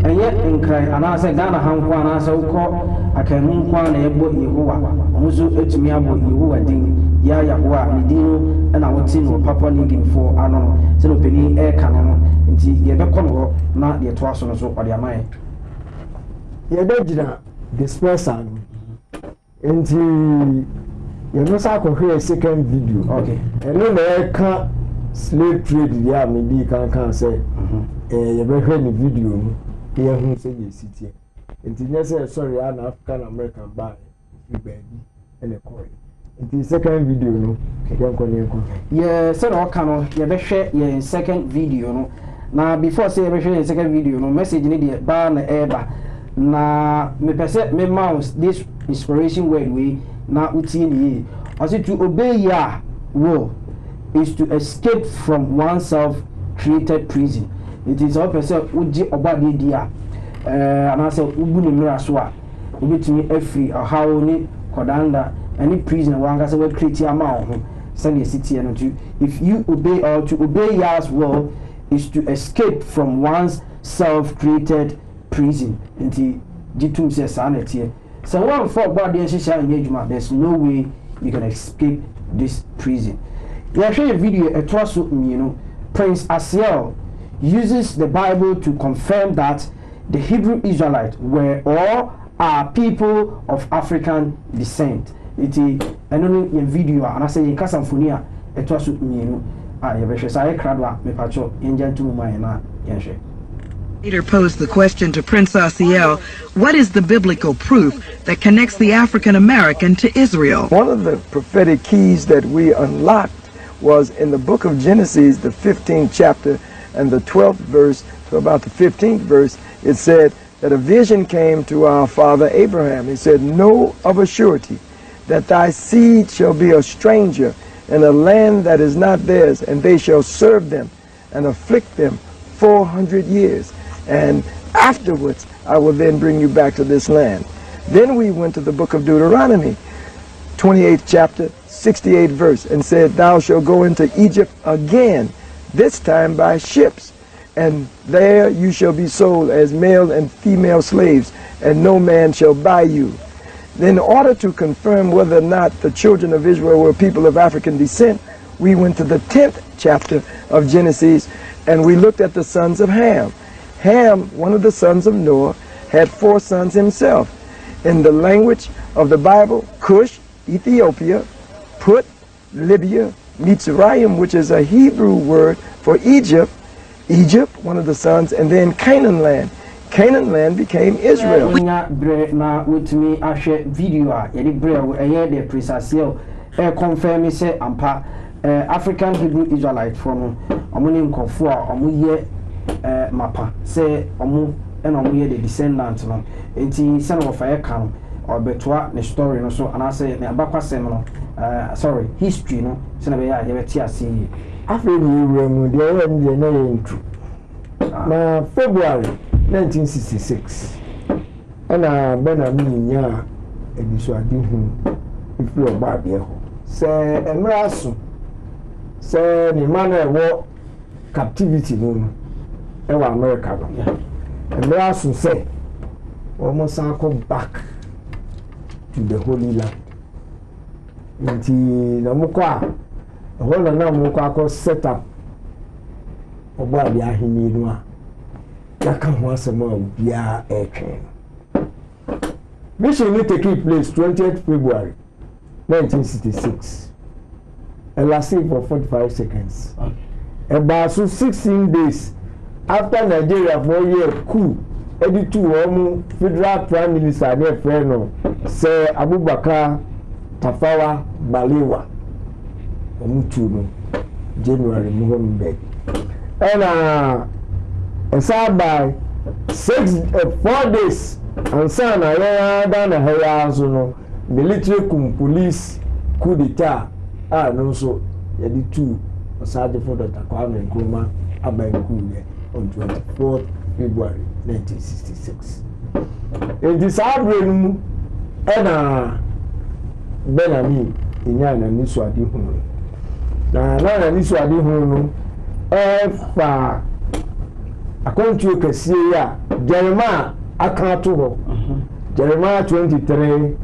enye nkran anase Ghana hanko anase ukọ akanu nkwa na ebo Yehowa omuso etumi abo Yehowa din ya Yehowa ne din na woti no Papua New Guinea for ano se no peni e ka no nti ye be kọ no na ye to aso no so ode amaye ye be gina dispersal nti ye no sa ko hwe second video okay eno na ka slave trade ya me bi kan say you be hear the video no here hu say ye sitie enti nya say sorry an African American buy we baby and a coin enti second video no yanko yeah say no ka no ye be hwe ye second video no na before say ye be hwe ye second video no message ni de ba na eba na me pese me mouse this inspiration word we na utie ni also to obey ya will is to escape from oneself created prison. It is all person uji obadi dia and I say ubu ni mira so a ubitimi every how ni kodanda any prison wanga say we create ama ho send the city and to if you obey or to obey Yah's will is to escape from one's self created prison. Nti jitum say sanity so one for body shisha nyejuma there's no way you can escape this prison. Yeah, show a video a trosso, Prince Asiel uses the Bible to confirm that the Hebrew Israelites were or are people of African descent. It is a video and I say in Casamfonia a trosso, I have a shy crowd, me pacho, Indian to my na, Peter posed the question to Prince Asiel, what is the biblical proof that connects the African American to Israel? One of the prophetic keys that we unlocked was in the book of Genesis, the 15th chapter and the 12th verse to about the 15th verse. It said that a vision came to our father Abraham. He said, know of a surety that thy seed shall be a stranger in a land that is not theirs, and they shall serve them and afflict them 400 years. And afterwards I will then bring you back to this land. Then we went to the book of Deuteronomy, 28th chapter, 68th verse, and said, thou shalt go into Egypt again, this time by ships, and there you shall be sold as male and female slaves, and no man shall buy you. Then in order to confirm whether or not the children of Israel were people of African descent, we went to the 10th chapter of Genesis, and we looked at the sons of Ham. Ham, one of the sons of Noah, had 4 sons himself. In the language of the Bible, Cush, Ethiopia, Put, Libya, Mitzrayim, which is a Hebrew word for Egypt, one of the sons, and then Canaan land. Canaan land became Israel. Na wutumi ahwe video a yedi bre eye de Prince Asiel confirm say ampa African Hebrew Israelite for no omo ni nkofo a omo ye mapa say omo na omo ye the descendant no enti se no fa ye kan obetoa ne story no so ana say ne abakwasem no history no se na be ya ye beti ase yi After we were the na February 1966 and Benjamin ya ebisuade hu ifri ogbade ho se emraso se ni man wo captivity no e wa America no emraso se almost come back to the Holy Land nti na mukwa hola na mukwa ko set up ogbade ahini no a yaka ho asema bia eke mission will take place 20th February 1966 and lasting for 45 seconds. About 16 days after Nigeria for a year coup, 82 federal prime minister near friend say Abubakar Tafawa Balewa Omutuno January Muhammad and by 4 days and son I done a hair military police coup d'etat no so yadi two Osage for Dr. Kwame Nkrumah Abenku on 24th February 1966. In this outbreak Benami inyana nisu adi hunu na nisu adi hunu fa akontu kesiye ya Jeremiah akatu ho Jeremiah 23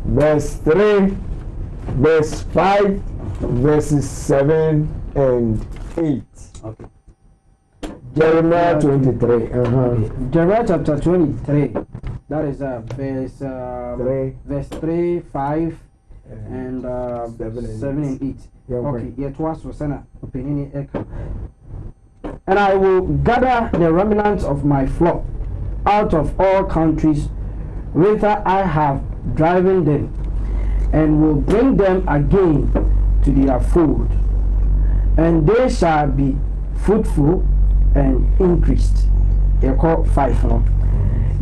verse 3 verse 5 verses 7 and 8. Okay. Jeremiah 23. Jeremiah chapter 23. That is verse 3, 5 and 7 and 8. Yeah, okay, yet was opinion echo. And I will gather the remnants of my flock out of all countries whither I have driven them, and will bring them again to their fold, and they shall be fruitful and increased. Echo 5 now.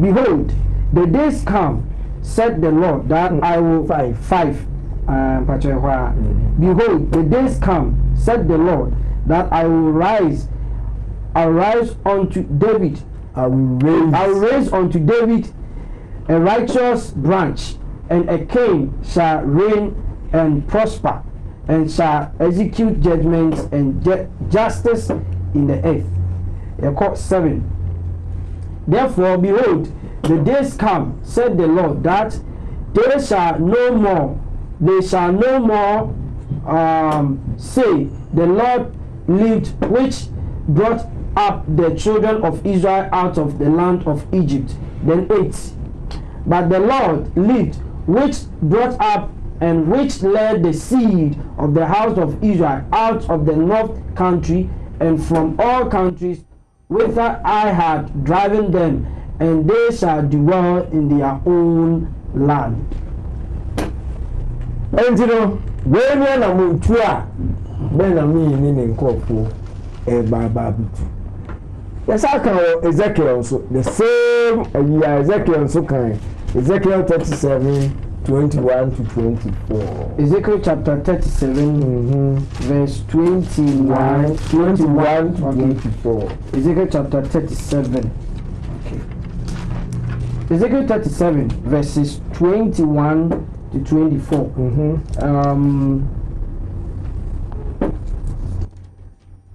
Behold, the days come, said the Lord, that I will 5. Behold, the days come, said the Lord, that I will arise unto David. I will raise unto David a righteous branch, and a king shall reign and prosper, and shall execute judgments and justice in the earth. Echo 7. Therefore, behold, the days come, said the Lord, that they shall no more say, the Lord lived, which brought up the children of Israel out of the land of Egypt. Then 8. But the Lord lived, which brought up and which led the seed of the house of Israel out of the north country and from all countries whither I had driven them, and they shall dwell in their own land. And you know, when you are muntu a ben na me ni ne nkofo baba bitu. Yes, I can Ezekiel so the same year Ezekiel so can Ezekiel 37:21 to 24. Ezekiel chapter 37, verse 21 to 24. Ezekiel chapter 37. Okay. Ezekiel 37, verses 21 to 24.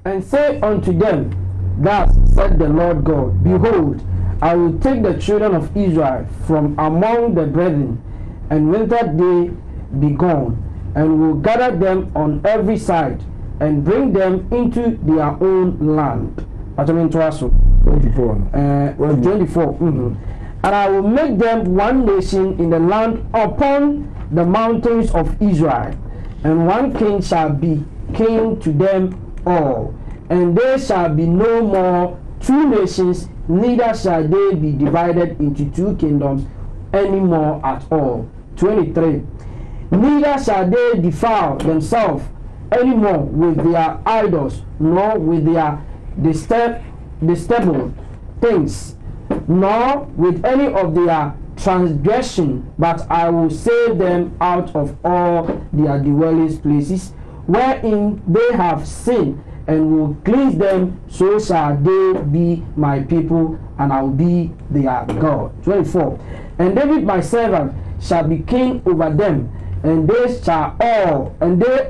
And say unto them, thus said the Lord God, behold, I will take the children of Israel from among the brethren, and whither they be gone, and will gather them on every side, and bring them into their own land. 24. 24. And I will make them one nation in the land upon the mountains of Israel, and one king shall be king to them all. And there shall be no more two nations, neither shall they be divided into two kingdoms any more at all. 23. Neither shall they defile themselves any more with their idols, nor with their detestable things, nor with any of their transgression, but I will save them out of all their dwelling places, wherein they have sinned, and will cleanse them, so shall they be my people, and I will be their God. 24. And David my servant shall be king over them, and they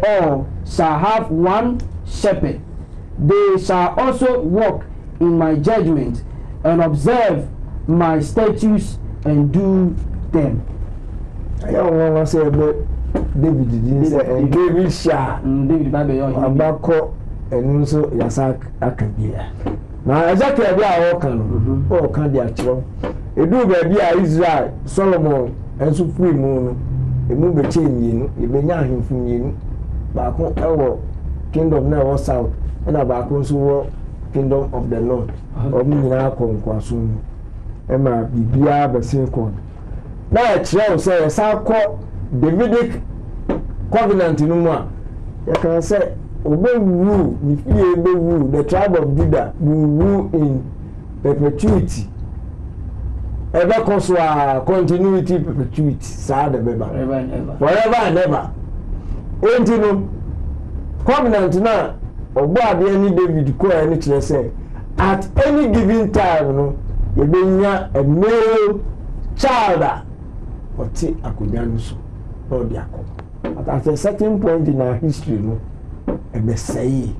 all shall have one shepherd. They shall also walk in my judgment, and observe my statutes, and do them. I don't want to say about David didn't say, and David shall Abako and also Yasak Akabia. Now, exactly a walking, or can be actual. A do baby Israel, Solomon, and so free moon, a move a chain, you may him from you, back on our kingdom now south, and about also kingdom of the Lord, or Mina Conquasum, Emma Bibia Basilcon. Now, a child says, South Court, Davidic covenant in one. You can say, rule, the tribe of Judah will rule in perpetuity. Ever cause continuity, perpetuity, sad forever and ever. Ain't you know? Covenant now, or God, any David call any church say, at any given time, no, you bring a male child, or take a Kudianuso, or Diako. But at a certain point in our history, no. Say,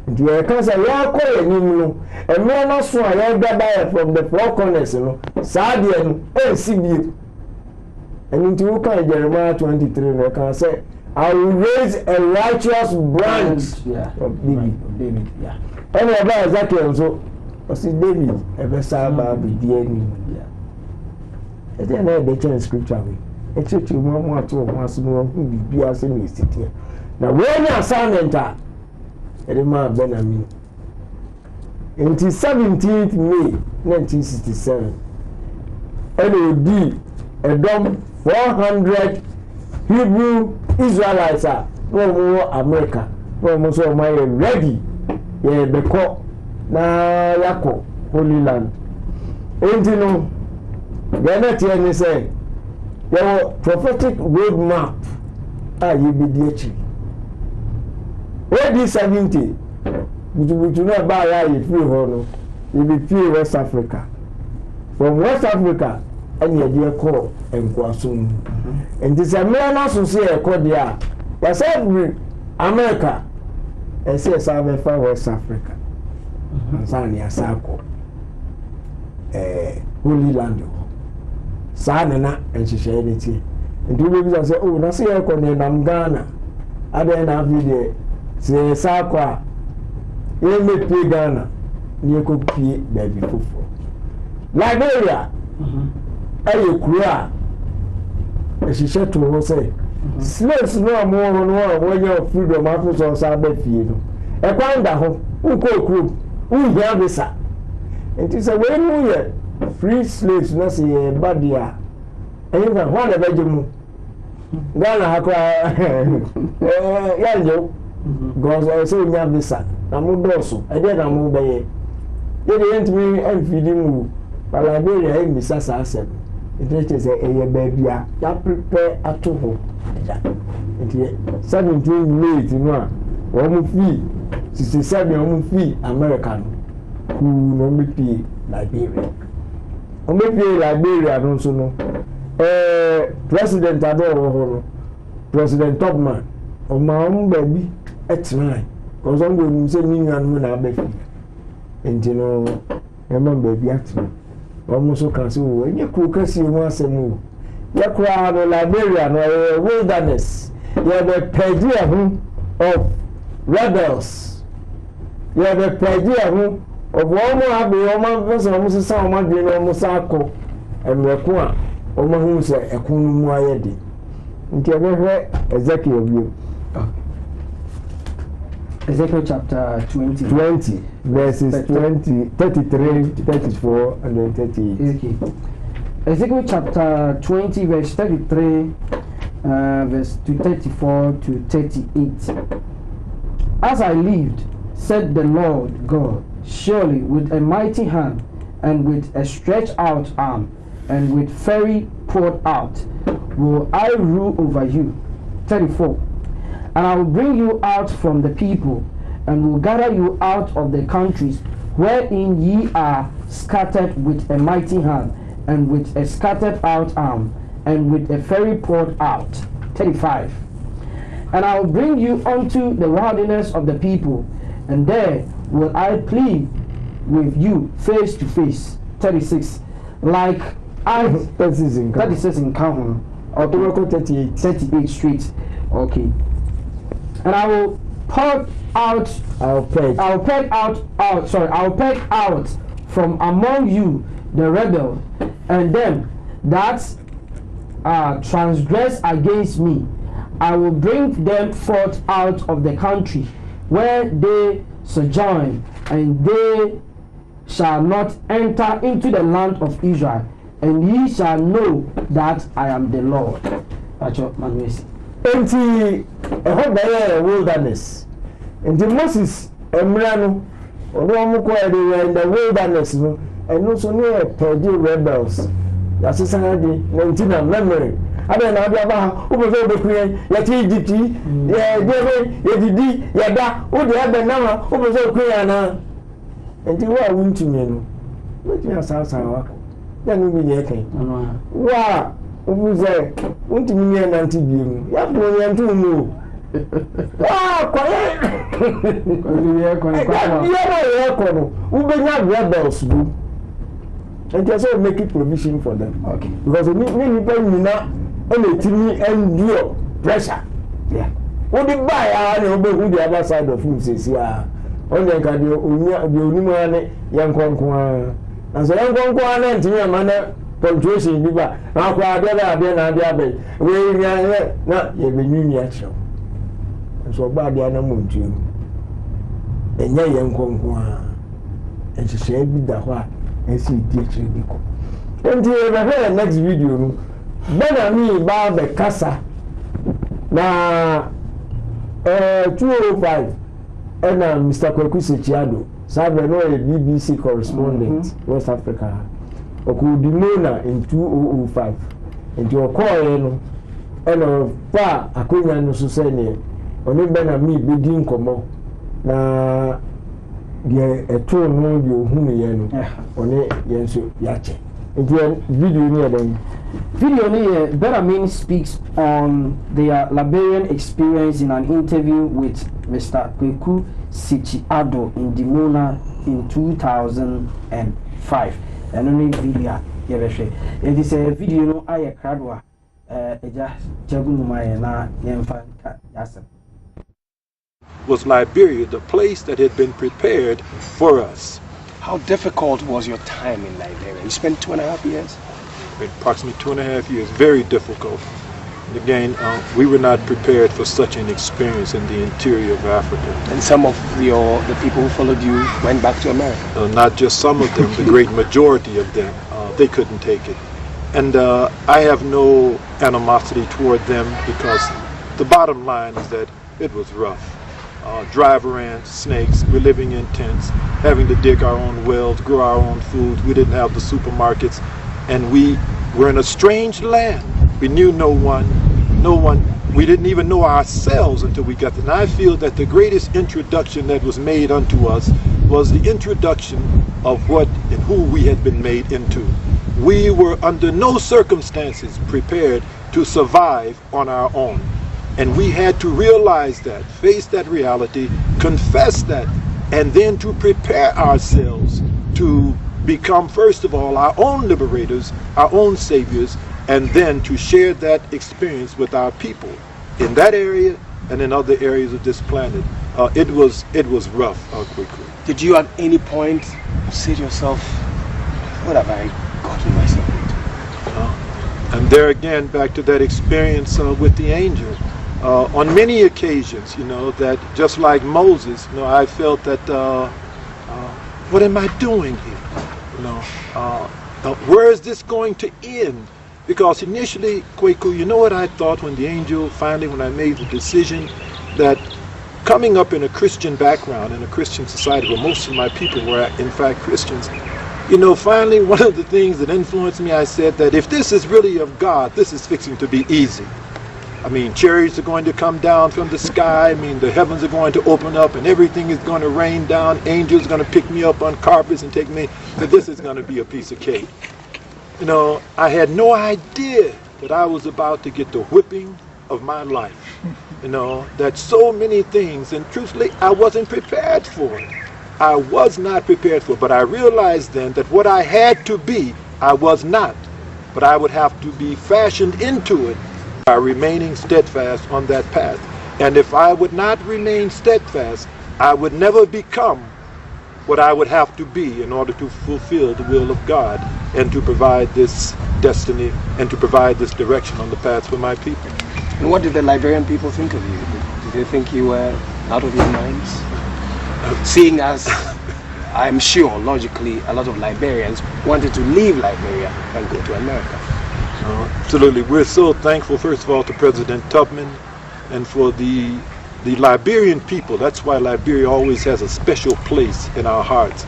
and you can say, you are calling him, and man also I have gathered from the four corners, Sadian, and CB. And into Jeremiah 23, I can say, I will raise a righteous branch of David. And about exactly also, was it David ever saw about the DNA? And then I had the scripture. A church you want to once more be as in the city. Now, when you assignment are Benjamin, until 17th May 1967, LOD, a dumb 400 Hebrew Israelites are no more America, no more so my ready, the court, na Yako, Holy Land. And you know, the other thing is saying, your prophetic roadmap, you be the AD 70, which not buy a free honor, you be free West Africa. From West Africa, and your dear call and Kwasum. And this American associate called there. Yes, America, and says I'm from West Africa. And Sanya Sako, Holy Land, Sanana, and she shared it. And two weeks I said, oh, that's here called Ghana. I didn't have video. Say Sakwa, you may pay Ghana, you could pay baby fufu. Liberia, a Kura, as she said to her, say, slaves no more on one year of freedom, apples or Sabbath, you know. A quanda home, who call crew, who hear this, nti sɛ wei mu yɛ free slaves na sɛ yɛ ba deɛ a ɛyɛ fɛ hɔ na ɛbɛgye mu Ghana ha koraa yɛnyɛ because ɛyɛ sɛ onya visa na mo dɔɔso ɛdeɛ na mo bɛyɛ yɛde yɛntumi amfidi mu ba Liberia ɛmmisa saa asɛm nti kyerɛ sɛ ɛyɛ baabi a yɛaprepare ato hɔ ɛda nti 17 late no a wɔn fii 67 wɔn fii America no kuu na wɔn bɛpie Liberia no nso no president adɔ wɔ hɔ no President Tubman wɔn baabi ɛtena kɔsɔ wɔn bɛ nim sɛ ne nuanom na abɛfi nti no ɛma baabi atena wɔn nso ka sɛ wɔ ɛnyɛ kuro kɛseɛ mu asɛm o yɛ koraa no Liberia no ɛyɛ wilderness yɛbɛ pɛgye ɛho of rebels yɛbɛ pɛgye ɛho of wɔn mu abe wɔn afɛsɛ wɔn sisa wɔn adwene na wɔn sa akɔ ɛmɛko a wɔn ahu sɛ ɛko no mu ayɛ de nti ɛbɛhwɛ Ezekiel wiem. Ezekiel chapter 20 verses 33, 34 and then 38. Okay. Ezekiel chapter 20 verse 33 verse to 34 to 38. As I lived, said the Lord God, surely with a mighty hand and with a stretched out arm and with fury poured out will I rule over you. 34. And I will bring you out from the people, and will gather you out of the countries wherein ye are scattered with a mighty hand, and with a scattered out arm, and with a fury poured out. 35. And I will bring you unto the wilderness of the people, and there will I plead with you face to face. 36. Like I 36 in count, or 38 straight. Okay. And I will peg out from among you the rebel and them that transgress against me. I will bring them forth out of the country where they sojourn, and they shall not enter into the land of Israel, and ye shall know that I am the Lord. Enti ɛhɔ bɛyɛ wilderness nti Moses mmra no ɔno kɔ they were in the wilderness no ɛno so ne pɛgye rebels yɛasesa ade na nti na memory abɛ na ade aba ha wobɛ sɛ wobɛkuyɛ yɛte Egypt yɛdidi yɛda wode abɛ nam ha wobɛ sɛ wokuyɛ anaa nti wo a wontumi no wobɛtumi asaasaa wakɔ yɛno bi ne ɛkɛn wo a Ubuze, untimi yɛ nanti biemu. Ya bo yantu mu. Kwaye. Ya kono. Ubenya rebels bu. And just so make provision for them. Okay. Because me nyina timi endure pressure. Yeah. Wo di buy na obehu the other side of him says ya. Onye ka de onimu ane yankonko a. Na so yankonko ane ntimi amana punctuation bi ba na kwa ade na we na ye benyuni acho so ba ade na montuo enye ye nkonko a enhyehyɛ bi da hɔ a esi di akyire bi ko enti e be next video no bana mi ba be kasa na 205 ena Mr. Kwaku Sechiado sabe no a BBC correspondent West Africa Okudimona in 2005 nti okoye no eno pa akonya no so se ne oni bena mi bedi nkomo na de eto no de ohunu ye no oni yenso yache nti video ni eden video ni Benjamin speaks on their Liberian experience in an interview with Mr. Kwaku Sechiado in Dimona in 2005 and only video yebehwe it is a video no aye kradwa eja jagunu maye na yemfa yasem. Was Liberia the place that had been prepared for us? How difficult was your time in Liberia? You spent 2.5 years? Approximately 2.5 years, very difficult. Again, we were not prepared for such an experience in the interior of Africa. And some of the people who followed you went back to America? Not just some of them, the great majority of them, they couldn't take it. And I have no animosity toward them because the bottom line is that it was rough. Driver ants, snakes, we're living in tents, having to dig our own wells, grow our own food. We didn't have the supermarkets, and we were in a strange land. We knew no one, we didn't even know ourselves until we got there. And I feel that the greatest introduction that was made unto us was the introduction of what and who we had been made into. We were under no circumstances prepared to survive on our own. And we had to realize that, face that reality, confess that, and then to prepare ourselves to become, first of all, our own liberators, our own saviors, and then to share that experience with our people in that area and in other areas of this planet. It was rough quickly. Did you at any point say to yourself, what have I gotten myself into? And there again, back to that experience with the angel. On many occasions, that just like Moses, I felt that, what am I doing here? Where is this going to end? Because initially, Kwaku, you know what I thought when the angel, finally when I made the decision, that coming up in a Christian background, in a Christian society where most of my people were in fact Christians, finally one of the things that influenced me, I said that if this is really of God, this is fixing to be easy. I mean, chariots are going to come down from the sky. I mean, the heavens are going to open up and everything is going to rain down. Angels are going to pick me up on carpets and take me. So this is going to be a piece of cake. I had no idea that I was about to get the whipping of my life. That so many things, and truthfully, I wasn't prepared for it. I was not prepared for it, but I realized then that what I had to be, I was not. But I would have to be fashioned into it by remaining steadfast on that path. And if I would not remain steadfast, I would never become what I would have to be in order to fulfill the will of God and to provide this destiny and to provide this direction on the path for my people. And what did the Liberian people think of you? Did they think you were out of your minds? Seeing as, I'm sure, logically, a lot of Liberians wanted to leave Liberia and go to America. Absolutely. We're so thankful, first of all, to President Tubman and for the Liberian people. That's why Liberia always has a special place in our hearts,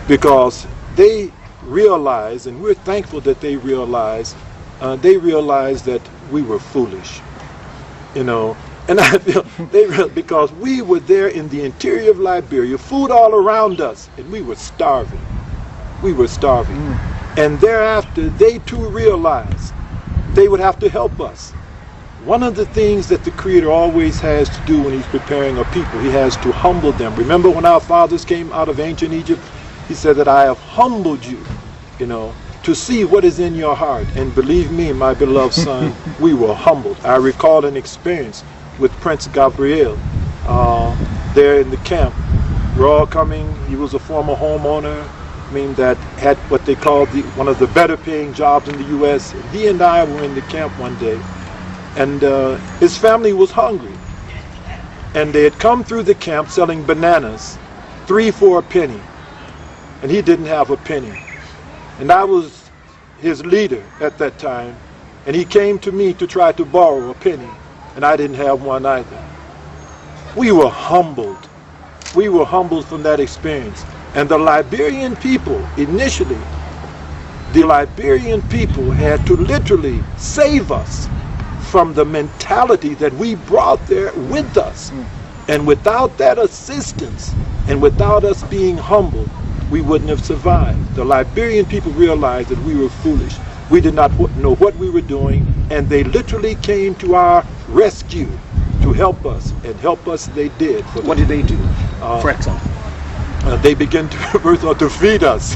because they realize, and we're thankful that they realize that we were foolish, and I feel because we were there in the interior of Liberia, food all around us, and we were starving. And thereafter, they too realized they would have to help us. One of the things that the Creator always has to do when He's preparing a people, He has to humble them. Remember when our fathers came out of ancient Egypt? He said that I have humbled you, to see what is in your heart. And believe me, my beloved son, we were humbled. I recall an experience with Prince Gabriel there in the camp. We're all coming. He was a former homeowner, that had what they called one of the better paying jobs in the U.S. He and I were in the camp one day, and his family was hungry. And they had come through the camp selling bananas, 3 for a penny. And he didn't have a penny. And I was his leader at that time, and he came to me to try to borrow a penny, and I didn't have one either. We were humbled. We were humbled from that experience. And the Liberian people, initially, had to literally save us from the mentality that we brought there with us. And without that assistance, and without us being humble, we wouldn't have survived. The Liberian people realized that we were foolish. We did not know what we were doing, and they literally came to our rescue to help us, and help us they did. What did they do, for example? They began to feed us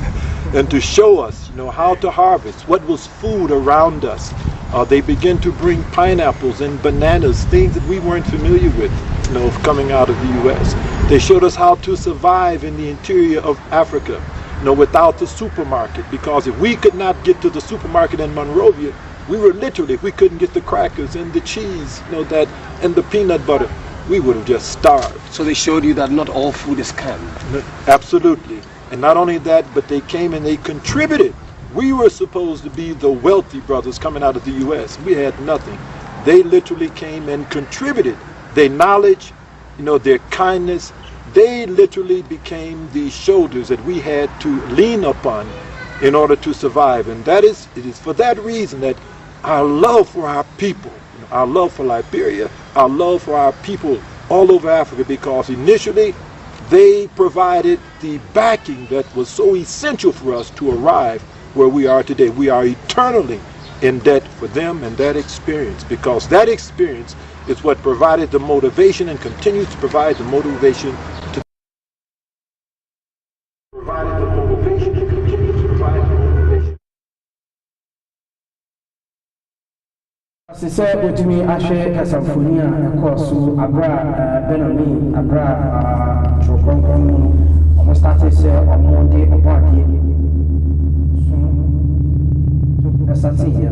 and to show us, how to harvest, what was food around us. They began to bring pineapples and bananas, things that we weren't familiar with, coming out of the U.S. They showed us how to survive in the interior of Africa, without the supermarket, because if we could not get to the supermarket in Monrovia, We were literally, if we couldn't get the crackers and the cheese, and the peanut butter, we would have just starved. So they showed you that not all food is canned. Absolutely. And not only that, but they came and they contributed. We were supposed to be the wealthy brothers coming out of the U.S. We had nothing. They literally came and contributed. Their knowledge, their kindness, they literally became the shoulders that we had to lean upon in order to survive. And it is for that reason that our love for our people, our love for Liberia, our love for our people all over Africa, because initially they provided the backing that was so essential for us to arrive where we are today. We are eternally in debt for them and that experience, because that experience is what provided the motivation and continues to provide the motivation to provide the motivation to continue to provide the motivation. Sise otumi ahwe kasamfoni a ekọ so abra Benami abra chokronkron omo start se omo de obo ade so esati ya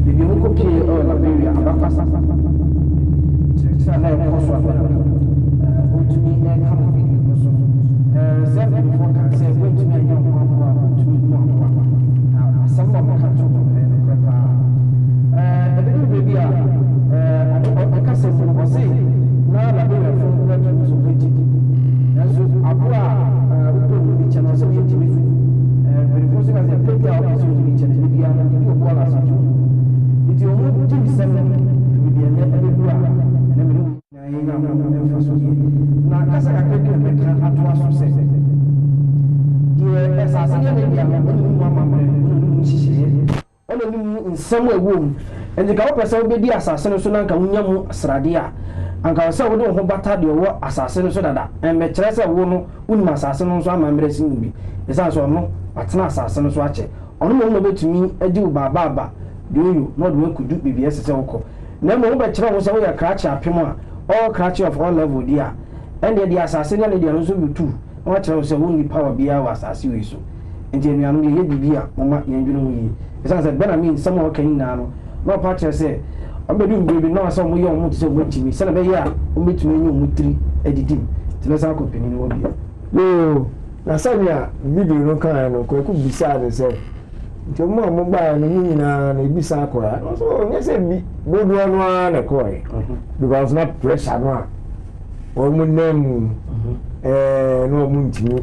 bibi mo kopie o Liberia abakasa tsa na ekọ so abra otumi e kama bibi no so se before can say otumi anya mo otumi mo na asamba mo ka to baby because of what say na la be from that so pretty so abua upo ni channel so yeti mi very first as a paper out so ni channel bi ana ni o bola sa jo iti o mo ti bi sem bi bi na e bi a na mi na yi na mo fa so na kasa ka ke ke ka atwa so se die esa se ne bi a mo ni mama mo ni shishie ono ni nsam ewo and ka wopɛ sɛ wobɛdi asase no so na nka wonya mu srade a anka sɛ wode wo ho bata deɛ wɔ asase no so dada ɛmɛkyerɛ sɛ wo no wonim asase no so ama mmerɛ si mu bi ɛsiane sɛ ɔno atena asase no so akyɛ ɔno ma wo na wobɛtumi agye wo baabaaba deɛ oyo na ɔde wakudu biribi ɛsɛ sɛ wokɔ na mmom wobɛkyerɛ wo sɛ woyɛ krakye apem a all krakye of all level di a ɛndeɛ deɛ asase no ne deɛ no nso bɛtu na wakyerɛ wo sɛ wonni power biara wɔ asase wei so nti anuanom yɛyɛ biribi a moma yɛndwene ho yie ɛsiane sɛ Benami nsɛm a wɔka nyinaa no no patch say obedu baby no so mo ye o mo tse mo timi se na be ya o metumi nyu mo tri edidim ti be sa ko peni no bi yo na sabia video no kan no ko ku bisa de se nti mo ba no nyina na bisa ko ya so nye se bi bodu no na ko e because not pressure no o mo nem no mo ntimi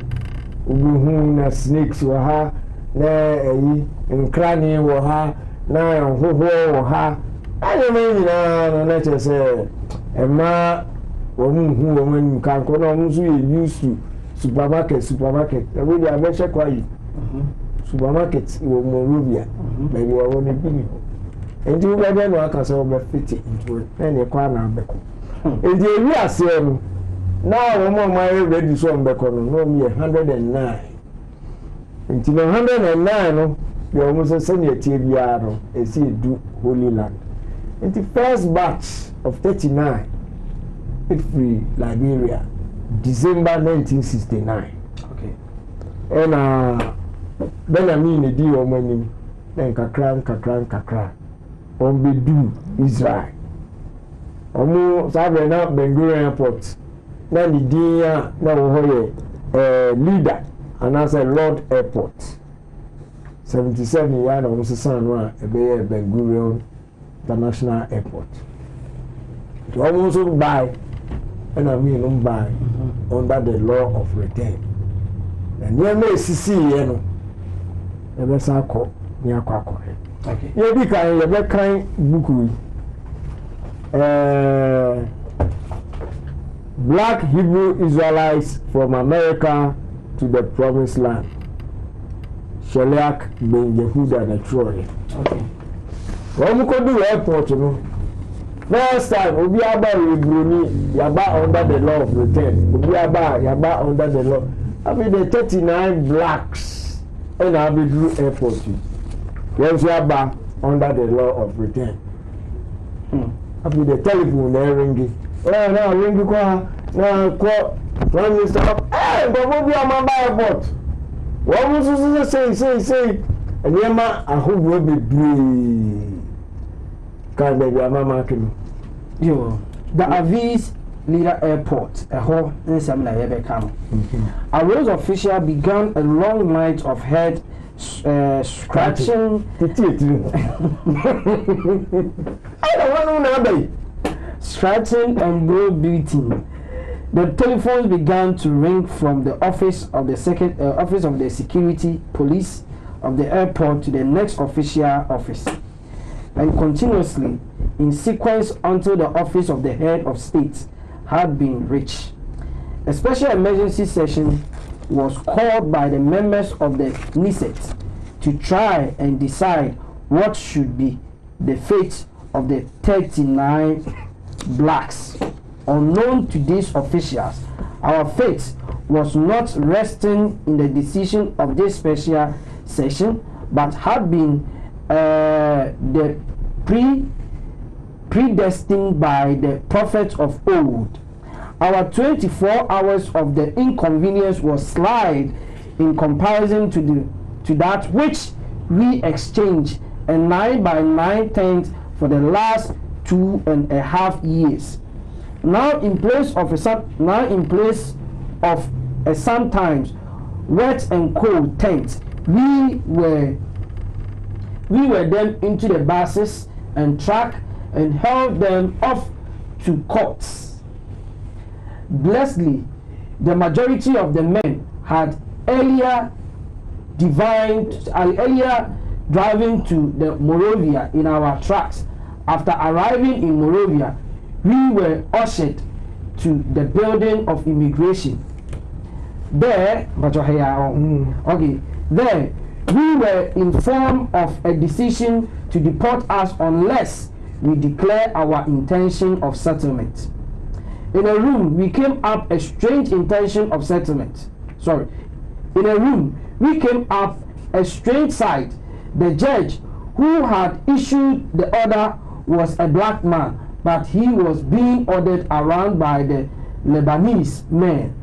ugu na snakes wa ha na eyi nkrani wa ha na hoho ha anya me nyina na chese ema wo mu wo mu kan ko no mu so ye use supermarket we dey abeshe kwai supermarket wo mo rubia baby wo ne bi enti wo be no aka so be fit into na ne kwa na be enti ewi ase no na wo mo ma ready so be ko no me 109 enti 109 no they almost send a TBR and see do Holy Land. In the first batch of 39, it free Liberia, December 1969. Okay. And Benami ne di omani then kakran on be do Israel. Omo sabe na Ben Gurion Airport. Na the dia na wo leader and as a Lord Airport. 77 years on Susano, a Bay Ben Gurion International Airport. To almost buy, and I mean, buy under the law of return. And near me, CC, the best I call near Quaco. Okay. You be kind, you be kind, Buku. Black Hebrew Israelites from America to the Promised Land. Sheliak Ben Yehuda na Troy. Okay. When we go to the airport, first time, we are about Yaba under the law of return. We are about Yaba under the law. I mean, the 39 blacks and I be through airport. Yes, Yaba under the law of return. I mean, the telephone they ringing. Oh, now ring call. Now call. Prime Minister. Hey, but we are my airport. What was say, and Yama, I hope will be brave. Can't be a mama. Yo, the Avis Lira Airport, a whole in Samina Yebekam. A Rose official began a long night of head scratching. I don't want to know. Scratching and blow beating. The telephones began to ring from the office of the office of the security police of the airport to the next official office, and continuously in sequence until the office of the head of state had been reached. A special emergency session was called by the members of the NISET to try and decide what should be the fate of the 39 blacks. Unknown to these officials, our fate was not resting in the decision of this special session, but had been predestined by the prophets of old. Our 24 hours of the inconvenience was slight in comparison to that which we exchanged, and 9 by 9 tenths for the last 2.5 years. Now in place of a sometimes wet and cold tent, we were then into the buses and truck and held them off to courts. Blessedly, the majority of the men had earlier driving to the Morovia in our trucks. After arriving in Morovia, we were ushered to the building of immigration. There, there we were informed of a decision to deport us unless we declare our intention of settlement. In a room, we came up a strange intention of settlement. In a room, we came up a strange sight. The judge who had issued the order was a black man, but he was being ordered around by the Lebanese men.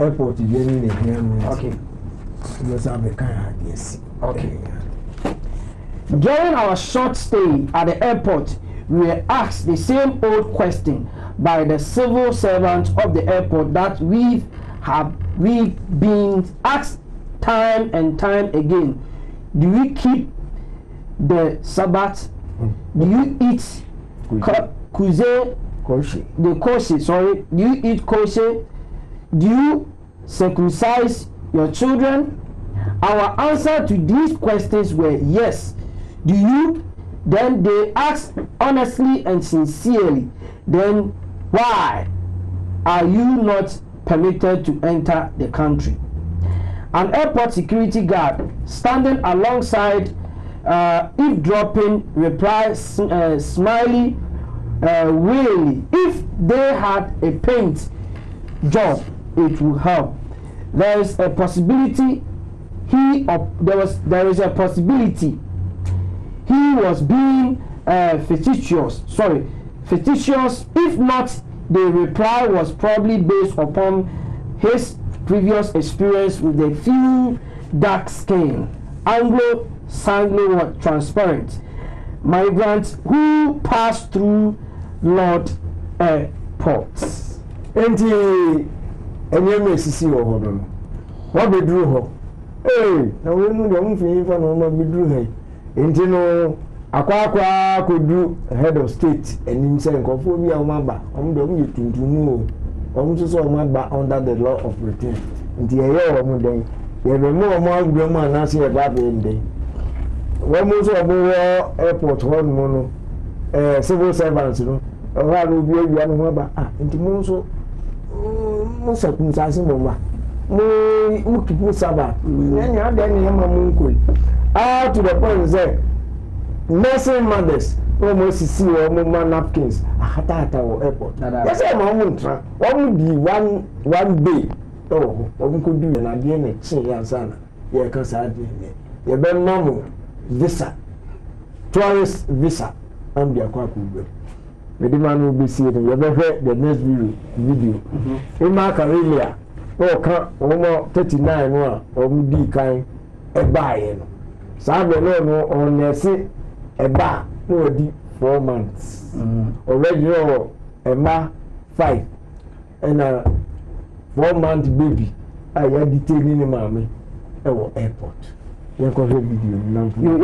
Airport Okay. Okay. During our short stay at the airport, we were asked the same old question by the civil servants of the airport that we've been asked time and time again. Do we keep the Sabbath? Do you eat kosher? Do you eat kosher? Do you circumcise your children? Our answer to these questions were yes. Do you? Then they asked honestly and sincerely, then why are you not permitted to enter the country? An airport security guard standing alongside eavesdropping replied smiley wearily, if they had a paint job it would help. There is a possibility he was being fictitious. If not, the reply was probably based upon his previous experience with a few dark-skinned Anglo-Saxon transparent migrants who passed through Lord airports. Any messi wo ho no wa bedru ho na we nu dem fi fa no ma bedru he enti no akwa kodu head of state enim se nkofo bi a o ma ba o do ye tuntumu o o so o ma ba under the law of return enti ye o mo den ye be mo agbe mo na se e ba be den wo mo so bo airport ho no civil servants no o ha no bi ewia no ba enti mo so mo circumcise mo ma mo kipu saba nyanya ade ne ma mo nkoi to the point say nursing mothers almost see wo mo napkins hata wo airport yes e ma mo ntra wo mo di one day wo mo ko du na de ne chi ya sana ye ka sa de ne ye be no visa tourist visa am dia kwa ku gbe the man will be seeing the next video. In my career, oh, 39 or Mudi kind a buy. Sabe no on yesi eba no di 4 months. Already no ema 5 and 4-month baby. I had detaining the mommy at airport. Your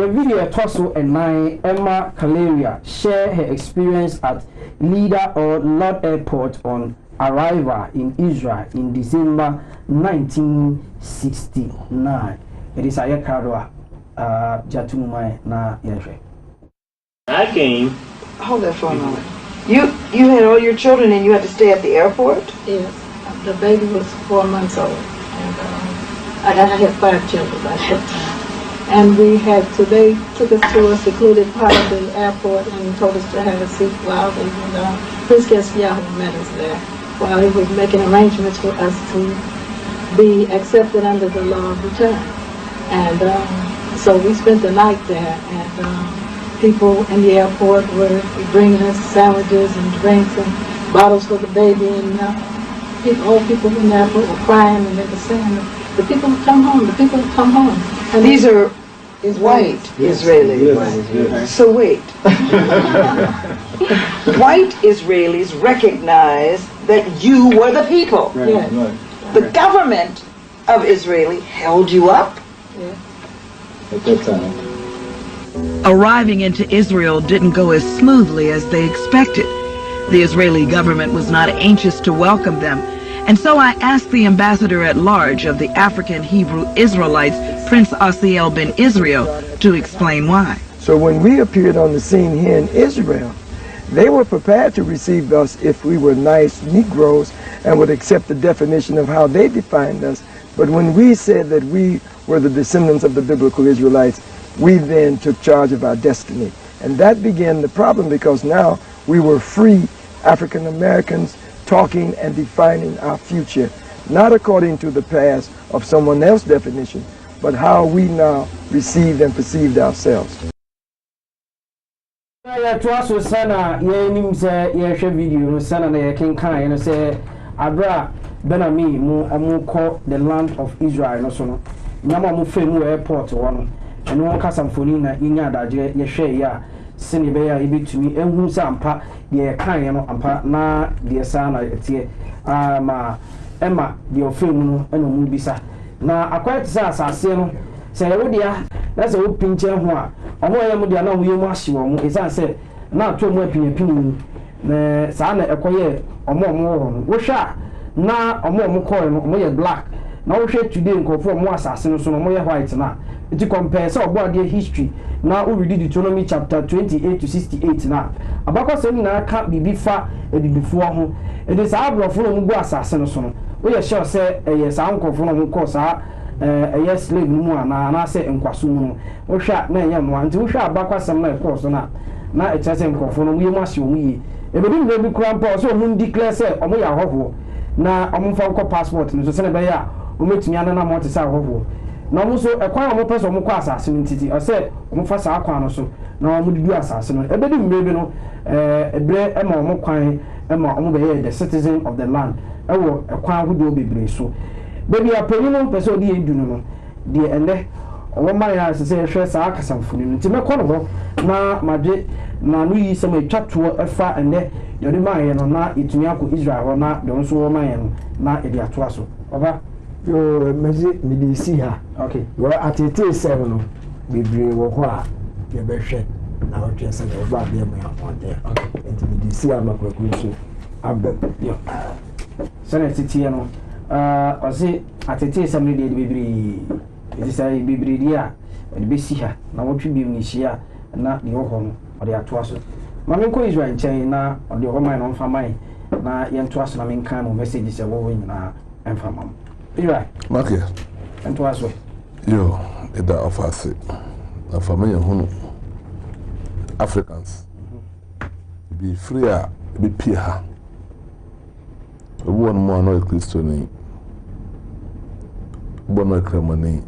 video Tosso and 9 Emma Caleria share her experience at Leader or Lord Airport on arrival in Israel in December 1969. It is Ayakadwa Jatumai na Yeshe. I came. Hold that for a moment. You had all your children and you had to stay at the airport? Yes. The baby was 4 months old. And I had 5 children by that time. And they took us to a secluded part of the airport and told us to have a seat while they were Prince Yahoo met us there while he was making arrangements for us to be accepted under the law of return. And so we spent the night there, and people in the airport were bringing us sandwiches and drinks and bottles for the baby, and all people in the airport were crying, and they were saying, the people have come home, the people have come home. And these are white Israelis. Yes. So wait. White Israelis recognized that you were the people. Right. Yes. The government of Israel held you up. Yes. At that time. Arriving into Israel didn't go as smoothly as they expected. The Israeli government was not anxious to welcome them. And so I asked the ambassador at large of the African Hebrew Israelites, Prince Asiel ben Israel, to explain why. So when we appeared on the scene here in Israel, they were prepared to receive us if we were nice Negroes and would accept the definition of how they defined us. But when we said that we were the descendants of the biblical Israelites, we then took charge of our destiny. And that began the problem, because now we were free African Americans talking and defining our future, not according to the past of someone else's definition, but how we now received and perceived ourselves. To sana yenim se yehwe video no sana na yekenkan no se abra benami mu omukọ the land of Israel no so no nyama mu femu airport wo no eno won kasa mfoni na inya adaje yehwe ya sene be ya ibetumi ehu se ampa de kan no ampa na de sana etie ma ema de ofemu no eno mu bisa na akwat sa asase no se yewodia na se wo pinche ho a omo yemu dia na wo yemu ahye wo mu esan se na to mu apinapinu na sa na ekoye omo ho wo hwa na omo ko no omo ye black na wo hwe today nkofo omo asase no so no omo ye white na it compare so obo ade history na we read Deuteronomy chapter 28 to 68 na abakọ se ni na ka bibi fa edibifo ho it is abrofo no mu asase no so no wo ye sure se ye sa nkofo no mu ko sa yes slave mu na se nkwaso mu no wo hwa na enya mo anti wo hwa abakwasam na ekọ so na etese nkofo no mu yemu ahye wo yi ebebi no bi kura mpa so mu declare se omo ya hoho na omo fa ko passport no so se na be ya o metumi anana mo te sa hoho na omo so ekwan omo pese omo kwa asase no titi o se omo fa sa akwan no so na omo didu asase no ebebi mmebi no ebre ema omo kwan ema omo be the citizen of the land ewo ekwan hodo bebre so baby apeni no pese odi edu no de ende owo ma ya se hwe sa akasamfuni no nti mekọ no na madwe na no yi se matwatoɔ efa ende de odi ma ye no na etumi akọ Israel ho na de nso wo ma ye no na edi atoa so oba yo mezi midisi ha okay wo atete sem no bebre wo ho a ye behwe na o twese na oba be mu ya onde enti midisi amakwaku so abem yo sene titi no ɔse atete sam ne de bebree edi sai bebree dia de besi ha na wotwe bi mu hia na de ho no ɔde atoa so ma me nko Israel nkyɛn na ɔde ho man no mfa man na yɛntoa so na me nkan no message sɛ wo nyina ɛmfa mam Israel Marke ɛntoa so yo eda ofase na family hunu Africans be free a be pia ha owo no mo no Kristo ni bono kremani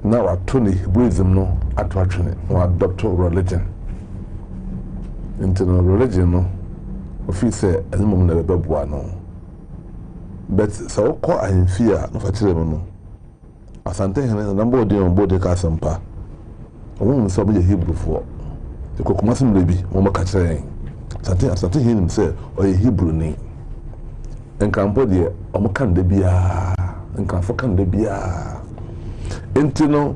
na wato ni Hebrewism no ato atwene wa adopt religion into religion no ofise azimum na bebeboa no but so ko ahemfia no fa kire no asante hene na mbodi on bodi ka sampa omo nso be Hebrew fo e kokoma sim lebi mo maka kire asante hene se o ye Hebrew ni enkampo de omo kan de bia enkamfo kan de bia enti no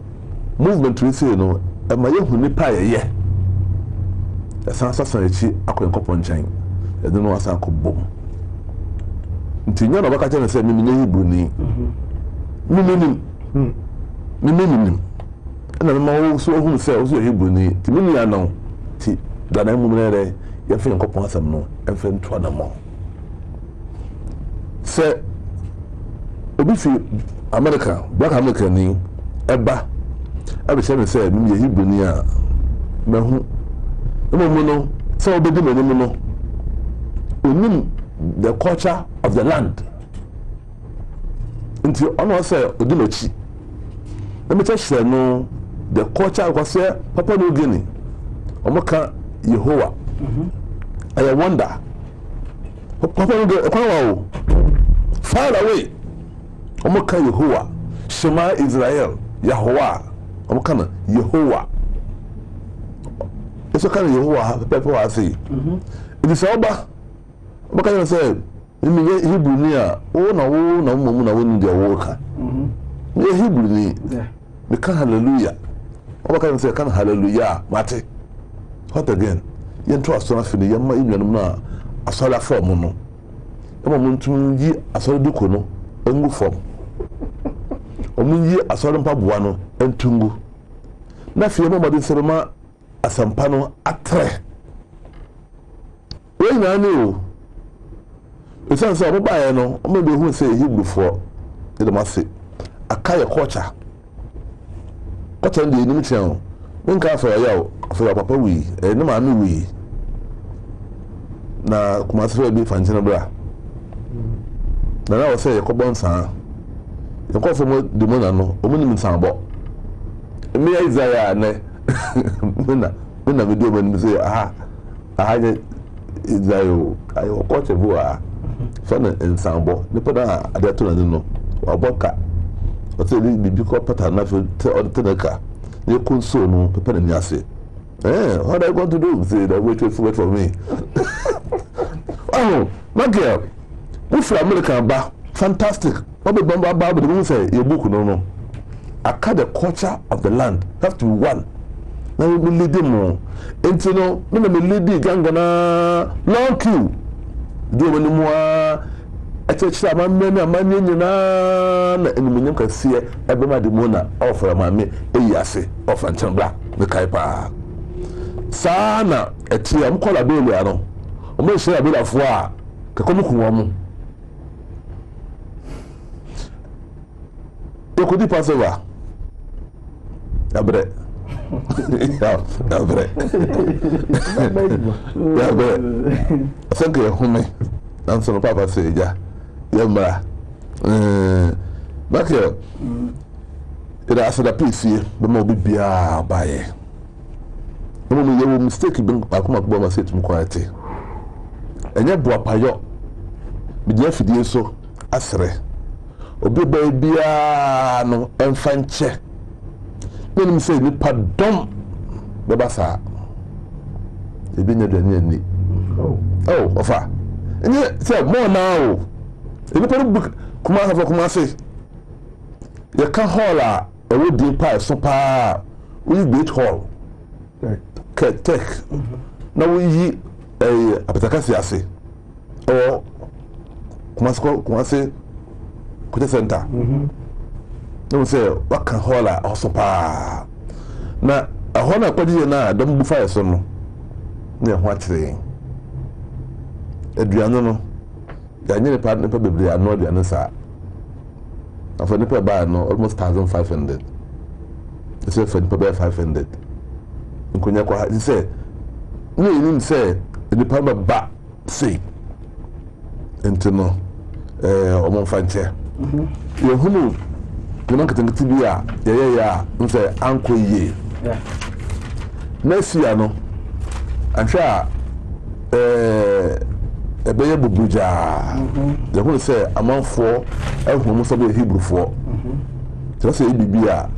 movement we say no e ma ye hu nipa ye sansa echi akwenkopɔ nkyɛn ɛde no asa akɔbom nti nya na baka kyɛn sɛ mimi nye Hebrew ni mimi na ma wo so hu sɛ wo so Hebrew ni ti mimi ya no ti da na mu mere ya fe nkopɔ asɛm no ɛmfɛ ntoa na mo sɛ obi fi America black America ni ɛba ɛbɛ kyɛn sɛ mimi ye Hebrew ni a mahu no so obedi menim no onim the culture of the land nti ono say odimachi na me tell no the culture was say Papua New Guinea omoka Yehovah I wonder Papua New Guinea far away omoka Yehovah Shema Israel Yahweh omoka na Yehovah so kind of Yehovah people are say it is oba can say Hebrew ni a na mumu na wonu de woka ye Hebrew ni me kan hallelujah oba can say kan hallelujah mate what again ye nto asora fini ye ma inwanum na asora form no e mo ntum yi asora duko no engu form omun yi asora mpaboa no entungu na fie mo made serema asampa no atre we na ni o esan so mo bae no o me be hu say Hebrew fo de ma se akaye culture ndi ni chen o nka afa ya o afa papa wi e ni ma mi wi na kuma se be fanchina bra na o say yakobon san yakofo mo de mo na no o mo ni nsan bo me Isaiah ne Muna video when say Israel ayo koche bua fana ensambo ne pada adato na no oboka o say bibi ko pata na fe tenaka ne konso no pepa na niase what are you going to do say that wait for me oh my girl we from America ba fantastic what be bomba ba be say your book no aka the culture of the land have to be one na we lead them enti no me na me lead gangana long queue do we ni mo atechira amamme na amanye nyina na enumunyam kase ebe ma de mo na offer amame eyase offer nchambla me kai pa sana eti am kola belu ano o me share belu afo a kekomu kunwa mu ekodi pasova abre abre thank you home dan so papa say ja yamra back here ida asada pc be mo bibia baye mo me yewo mistake bin akoma gbo ma setum kwate enye bo apayo bi dia fidie so asre obi ba bia no emfanche nim say ni padom be basa ebi nya dwane ni oh ofa enye say more now ebi pere book kuma hafa kuma say ye ka hall a ewo din pa so pa we great hall tech na we yi apatakasi ase o kuma say kuta center no say waka hall a so pa na a hona kwadi na dam bu fa so no na ho akyere aduano no ya nyere pa ne pa bebre ano aduano sa afa ne pa ba no almost 1500 say fa ne pa ba 500 nkonya kwa say ni say ne pa ba say entino omo fanche yehunu ni man katanga tibia ya nse anko ye next year no anhwa ebeye bubuja yehunu say amanfo ehunu so be Hebrewfo Just say BBA.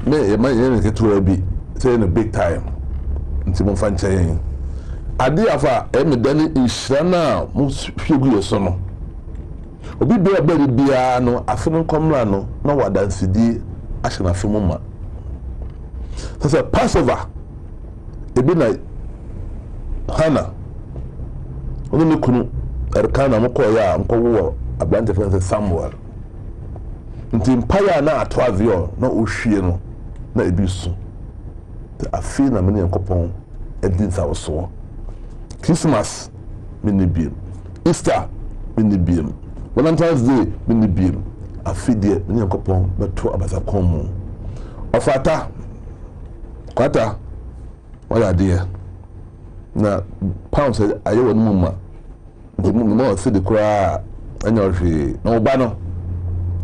Me, man, get to be saying a big time. Until my fan saying, I did have a Danny in Shana, most few sono. Obi be a baby biano, a film comrano, no what dance CD, Ashana Fumuma. That's a Passover. It be like Hannah. Only Kunu, Erkana Mokoya, Uncle War, a branch of Samuel. Until Paya na 12 years, no Ushiano, no Ebisu. I feel a many a coupon, and things I was so. Christmas, mini beam. Easter, mini beam. Valentine's Day, mini beam. I feel the many a coupon, but 2 hours a common. Of Ata, Quata, what are dear? Now, pounds, I owe Mumma. The Mumma said the cry, and your tree, no banner.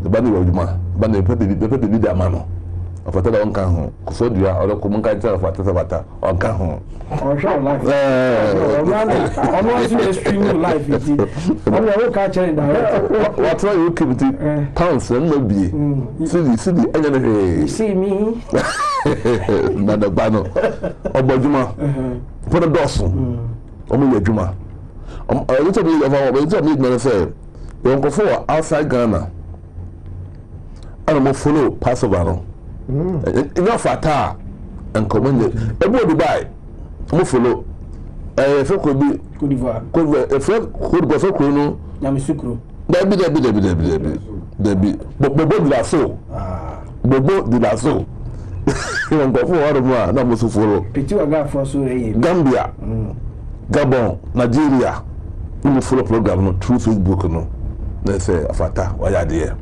The banner of Juma, banner, the leader, mano. Of a on Cajon, Sodia, or the Kumunka of Watasavata, on Cajon. Or shall life. I'm watching the stream of life. I'm not catching that. What's why you keep it? Pounds and no be. City, and you see me. Not the banner. Obajuma. Put a dozen. Only Juma. A little bit of our little say, you go for outside Ghana. I don't follow Passover. Enough at and commend it. Everybody buy. Follow. If it could be good, if it could go for Kuno, Yamisuku. There be. Bobo de la so. Bobo de la so. You want go for what more? No must follow. Pitu aga for so Gambia, Gabon, Nigeria. You follow program no through Facebook no. They say afata oya dear.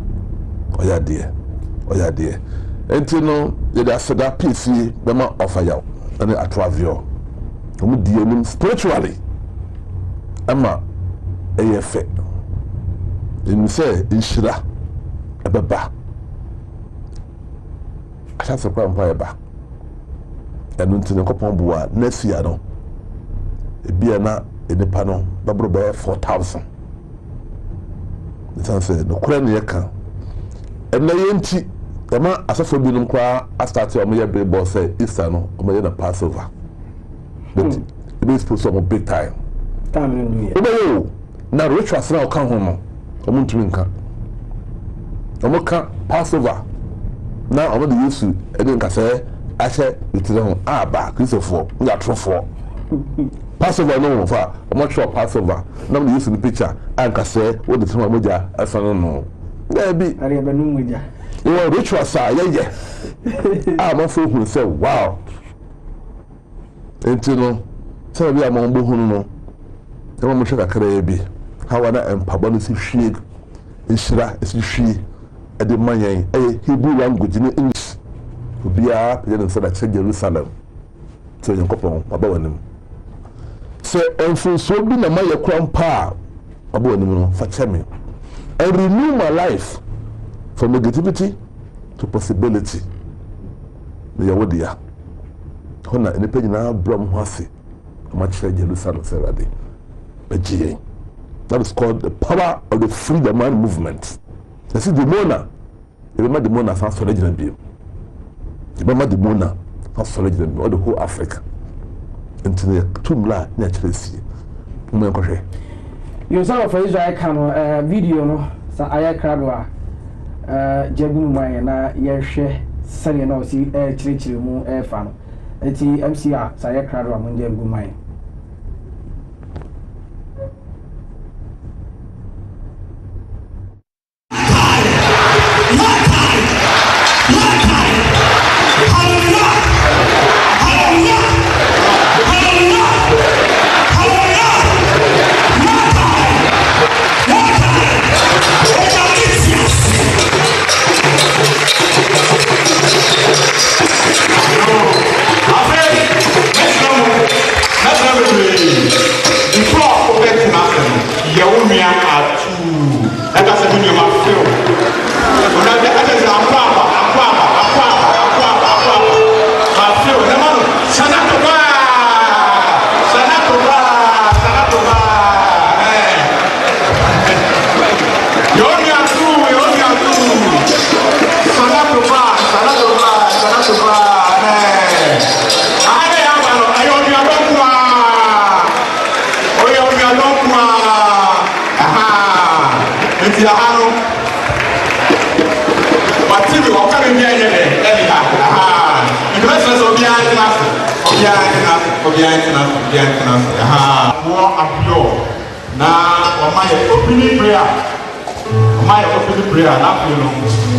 Enti no they are said that PC bema offer you and atravio. Omo die nim spiritually. Ama eyefe. You say inshira ebeba. Asa se kwa mpa eba. Enu ntine kopon bua next year no. Ebia na enipa no babro be 4,000. It say no kura ne yeka. Ena yenti Yama asafo bi num kwa astart o me ye big boss say Easter no o me na Passover. But it is supposed to big time. Time no ye. Na rituals na o kan ho no. O mo ntumi nka. O mo ka Passover. Na o mo de Yesu e de nka say ahye itire ho aba Christopher ya trofo. Passover no fa o mo sure Passover. Na mo Yesu the picture anka say what the time moja asano no. There be ari be no moja. You are rituals are yeah. I'm a fool who say wow. And you know, some of you are more no. The one much like a how are that and Pabonisi shade is Shira is she at the Maya, a Hebrew language in English. To be up and said that Jerusalem. So you couple about them. So and for so being a Maya crown power about them for Chemi. And renew my life. From negativity to possibility. The Yawodia. Hona in the page now, Bram Hasi. Much like Jerusalem Saturday. That is called the power of the freedom man movement. You see, the Mona. Remember the Mona sounds original beam. Remember the Mona sounds original beam. Or the whole Africa. Until the Tumla naturally see. You saw for Israel can video no. Sa ayakradwa. Jabun mai na yehwe sare na osi chirechire mu fa no eti MCA sa ye krado am jabun mai Let's go. behind finance. More appeal. Now, or my opening prayer. My opening prayer, not you know.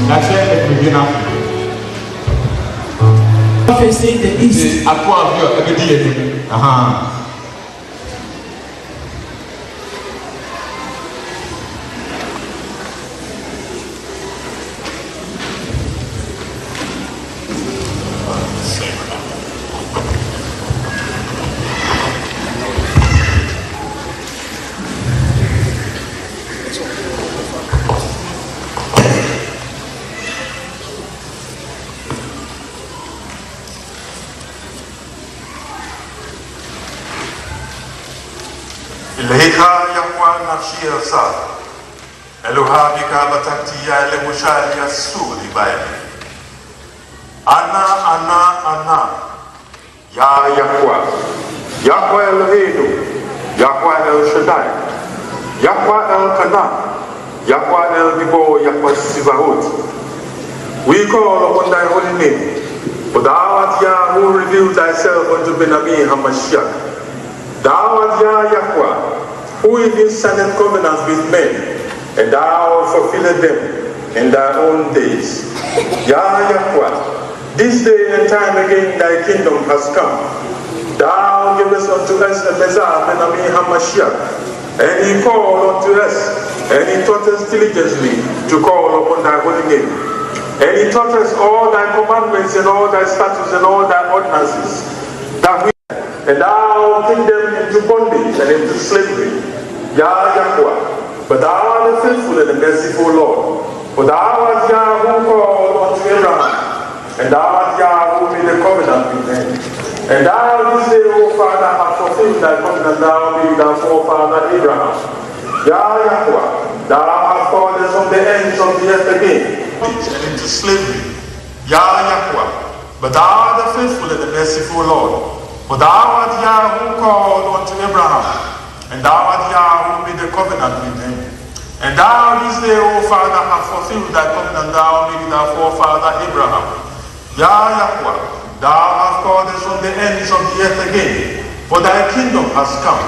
That's it, begin after. Facing the east. Aqua, you إليها يقوى نفسي الصاد إلوها بك بتكتيا لمشاري السود بايدي أنا يا يقوى الهيدو يقوى الشداي يقوى الكنا يقوى الدبو يقوى السباوت. We call upon thy holy name, for thou art Yah who revealed thyself unto Benabi Hamashiach. Thou art Yahweh, who even signed covenants with men, and thou fulfilled them in thy own days. Yahweh, this day and time again thy kingdom has come. Thou givest unto us the Messiah, Benabi Hamashiach, and he called unto us, and he taught us diligently to call upon thy holy name. And he taught us all thy commandments and all thy statutes and all thy ordinances, that we and thou take them into bondage and into slavery. Yahweh, but thou art the faithful and the merciful Lord. For thou art Yah who called unto Abraham, and thou art Yah who made the covenant with him. And thou this day, O Father, hast fulfilled thy covenant thou made thy forefather Abraham. Yahweh, thou hast called us from the ends of the earth again, and into slavery. Yahweh, but thou art the faithful and the merciful Lord. For thou art Yah who called unto Abraham, and thou art Yah who made the covenant with him. And thou this day, O Father, hast fulfilled thy covenant thou made thy forefather Abraham. Yahweh, thou hast called us from the ends of the earth again, for thy kingdom has come.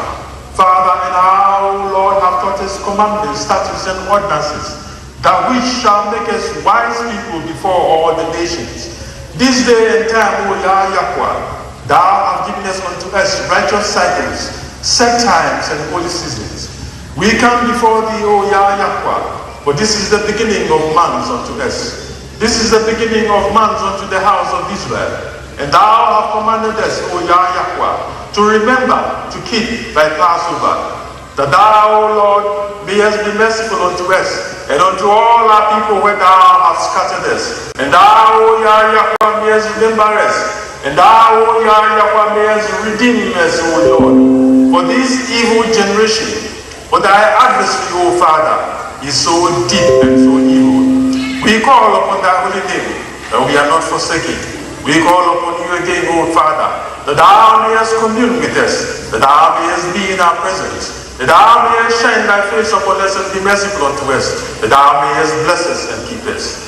Father, and thou, Lord, have taught us commandments, statutes, and ordinances, that which shall make us wise people before all the nations. This day and time, O Yahweh, thou hast given us unto us righteous cycles, set times, and holy seasons. We come before thee, O Yahweh, for this is the beginning of months unto us. This is the beginning of months unto the house of Israel. And thou hast commanded us, O Yahweh, to remember to keep thy Passover, that thou, Lord, mayest be merciful unto us, and unto all our people where thou hast scattered us. And thou, O Yahweh, mayest remember us, and thou, O Yahweh, mayest redeem us, O Lord, for this evil generation. For thy adversary, O Father, is so deep and so evil. We call upon thy holy name, and we are not forsaken. We call upon you again, O Father, that thou mayest commune with us, that thou mayest be in our presence, that thou mayest shine thy face upon us and be merciful unto us, that thou mayest bless us and keep us.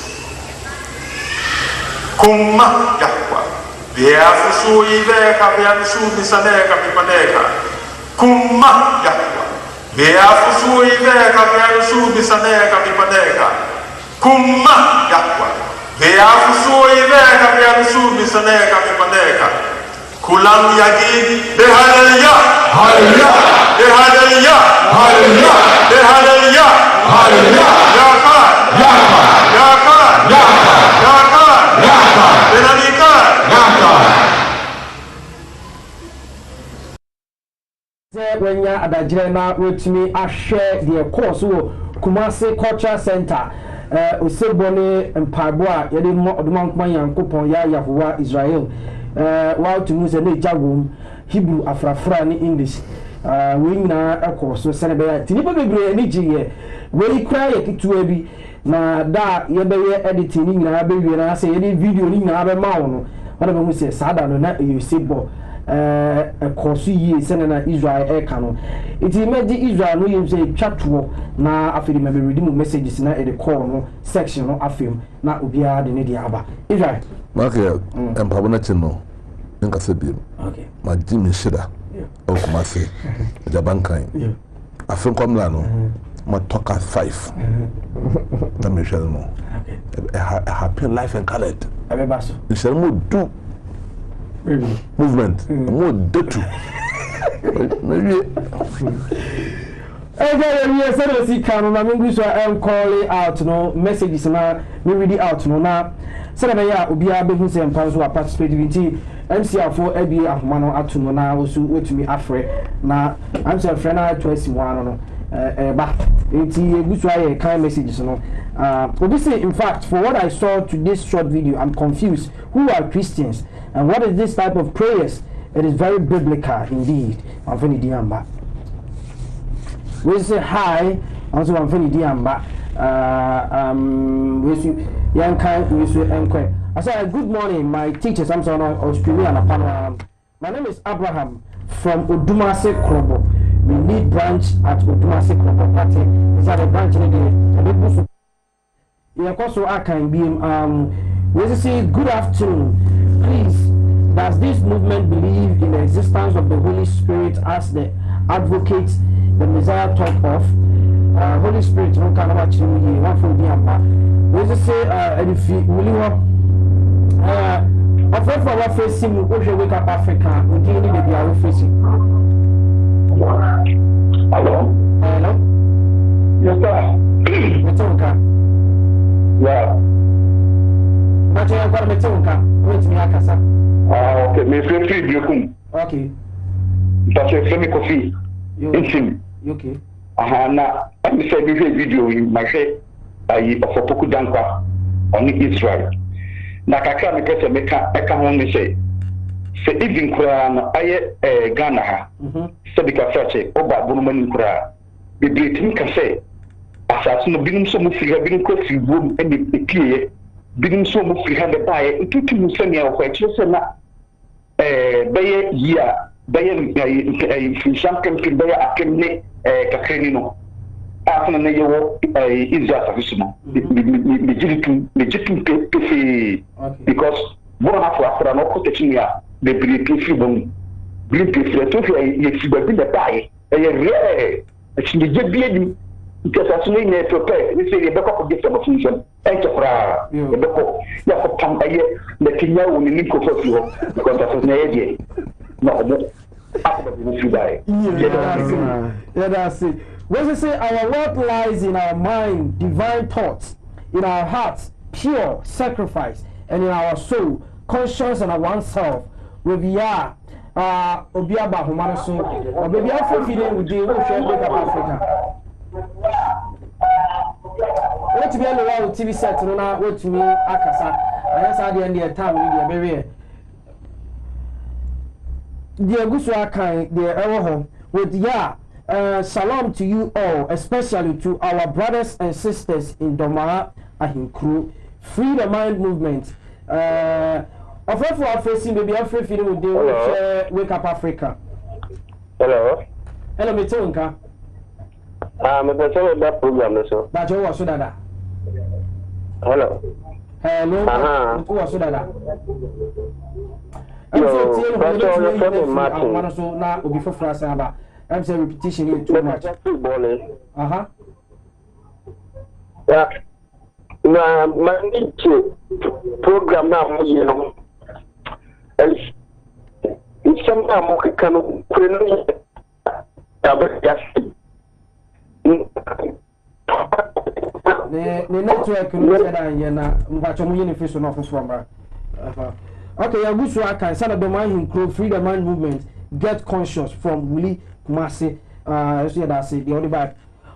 Kumma Yahweh. Beafusu iveka beafusu misaneka pipaneka. Kumma Yahweh. Beafusu iveka beafusu misaneka pipaneka. Kumma Yahweh. Beafusu iveka beafusu misaneka pipaneka. Kulam yagi behaleluya. Haleluya. Behaleluya. Haleluya. Behaleluya. Haleluya. Yakar. Yakar. Yakar. Yakar. Yakar. Yakar. Benalika. Wenya adagire na wetumi ahwe de course wo Kumasi Cultural Center osebone mpabo a yede mo odomankman yankopon ya Yahowa Israel wa tumu se ne jagom Hebrew afrafra ni English we nyina ekọ sene be ya tinipa bebre ni jiye we kra ye kitua bi na da ye be ye editing ni nyina be wie na se ye video ni nyina be ma wo no wona be hu se sada no na yosebo kosu yi sene na Israel eka no iti meji Israel no yem say twatwo na afedi me read mu messages na e call no section no afem na obiara de ne dia aba Israel okay empabo na chino nka se bi Okay. My Jimmy Shida. Oh, Kumasi. Jabankai. I think I'm Lano. My talk at 5. Let me show you. A happy life and colored. You shall more do movement. More do too. Yes, I see Canon. I mean, I'm calling out no messages now. We read it out no now. Sarabaya Ubia Behusi and Pans who are participating in MCR4 ABA Ahmano Atuno now also wait to me afre. Now I'm saying friend I 21 no back. It's a kind messages no. Obviously, in fact, for what I saw to this short video, I'm confused. Who are Christians and what is this type of prayers? It is very biblical indeed. I'm very diamba. We say hi. Also, I'm very diamba. We say young kind. We say enquire. I say good morning, my teachers. I'm sorry, Australian. My name is Abraham from Odumase Krobo. We need branch at Odumase Krobo Party. Is that a branch in the yeah, also I can be we say good afternoon. Please, does this movement believe in the existence of the Holy Spirit as the advocates the Messiah talk of? Holy Spirit, no kind of actually one for the Amba. We say if you really want for our facing we should wake up Africa, we need to be our facing. Hello? Hello? Yes, sir. What's okay? Yeah. But you have got me talking. Wait me akasa. Okay, me free video. Okay. That's a free coffee. Okay. Na I'm say video in my head. I for poku dankwa on Israel. Na kakra me pese meka ho me say even kura na aye Ghana ha. Se bika fache oba bunumani kura. Bibli tin ka say asase no binum so mu firi binum ko firi bom e pie binum so mu firi ha be bae ntutu mu se ne akwa kire se na beye yia beye fi champion fi beye akenne kakreni no afuna ne yewo Israel service no me jitu pe because bon afra no ko technia de briki fi bom briki fi to fi ye fi ba bi le bae ye re e je bi because as we need to prepare, we say the back of the function, and to cry, the back of your pump a year, the Kenya will need to fulfill because that's an idea. No, after you die. Yeah, that's it. When we say our work lies in our mind, divine thoughts, in our hearts, pure sacrifice, and in our soul, conscience and our oneself, where we are. Obiaba Humanaso, or maybe I'm feeling with the ocean wake up Africa. What to be on the wall TV set no na what to me akasa ayasa de end time we dey the agusu akan the ewo with shalom to you all, especially to our brothers and sisters in Domara Ahinkru Free the Mind movement. For our facing baby afraid feeling with the Wake Up Africa. Hello, me tonka. Me person that program so. But you was so dada. Hello. Hello. Who was so dada? Martin. So now will be for France about. I'm saying repetition here too much. Yeah. Na mani program na you know. It's some mo kanu kwenu ya the network na mbacho mu yini fiso na ofofo mba. Okay, ya gusu aka sana do man him Free the Mind movement get conscious from Willie Kumasi so that say the only back.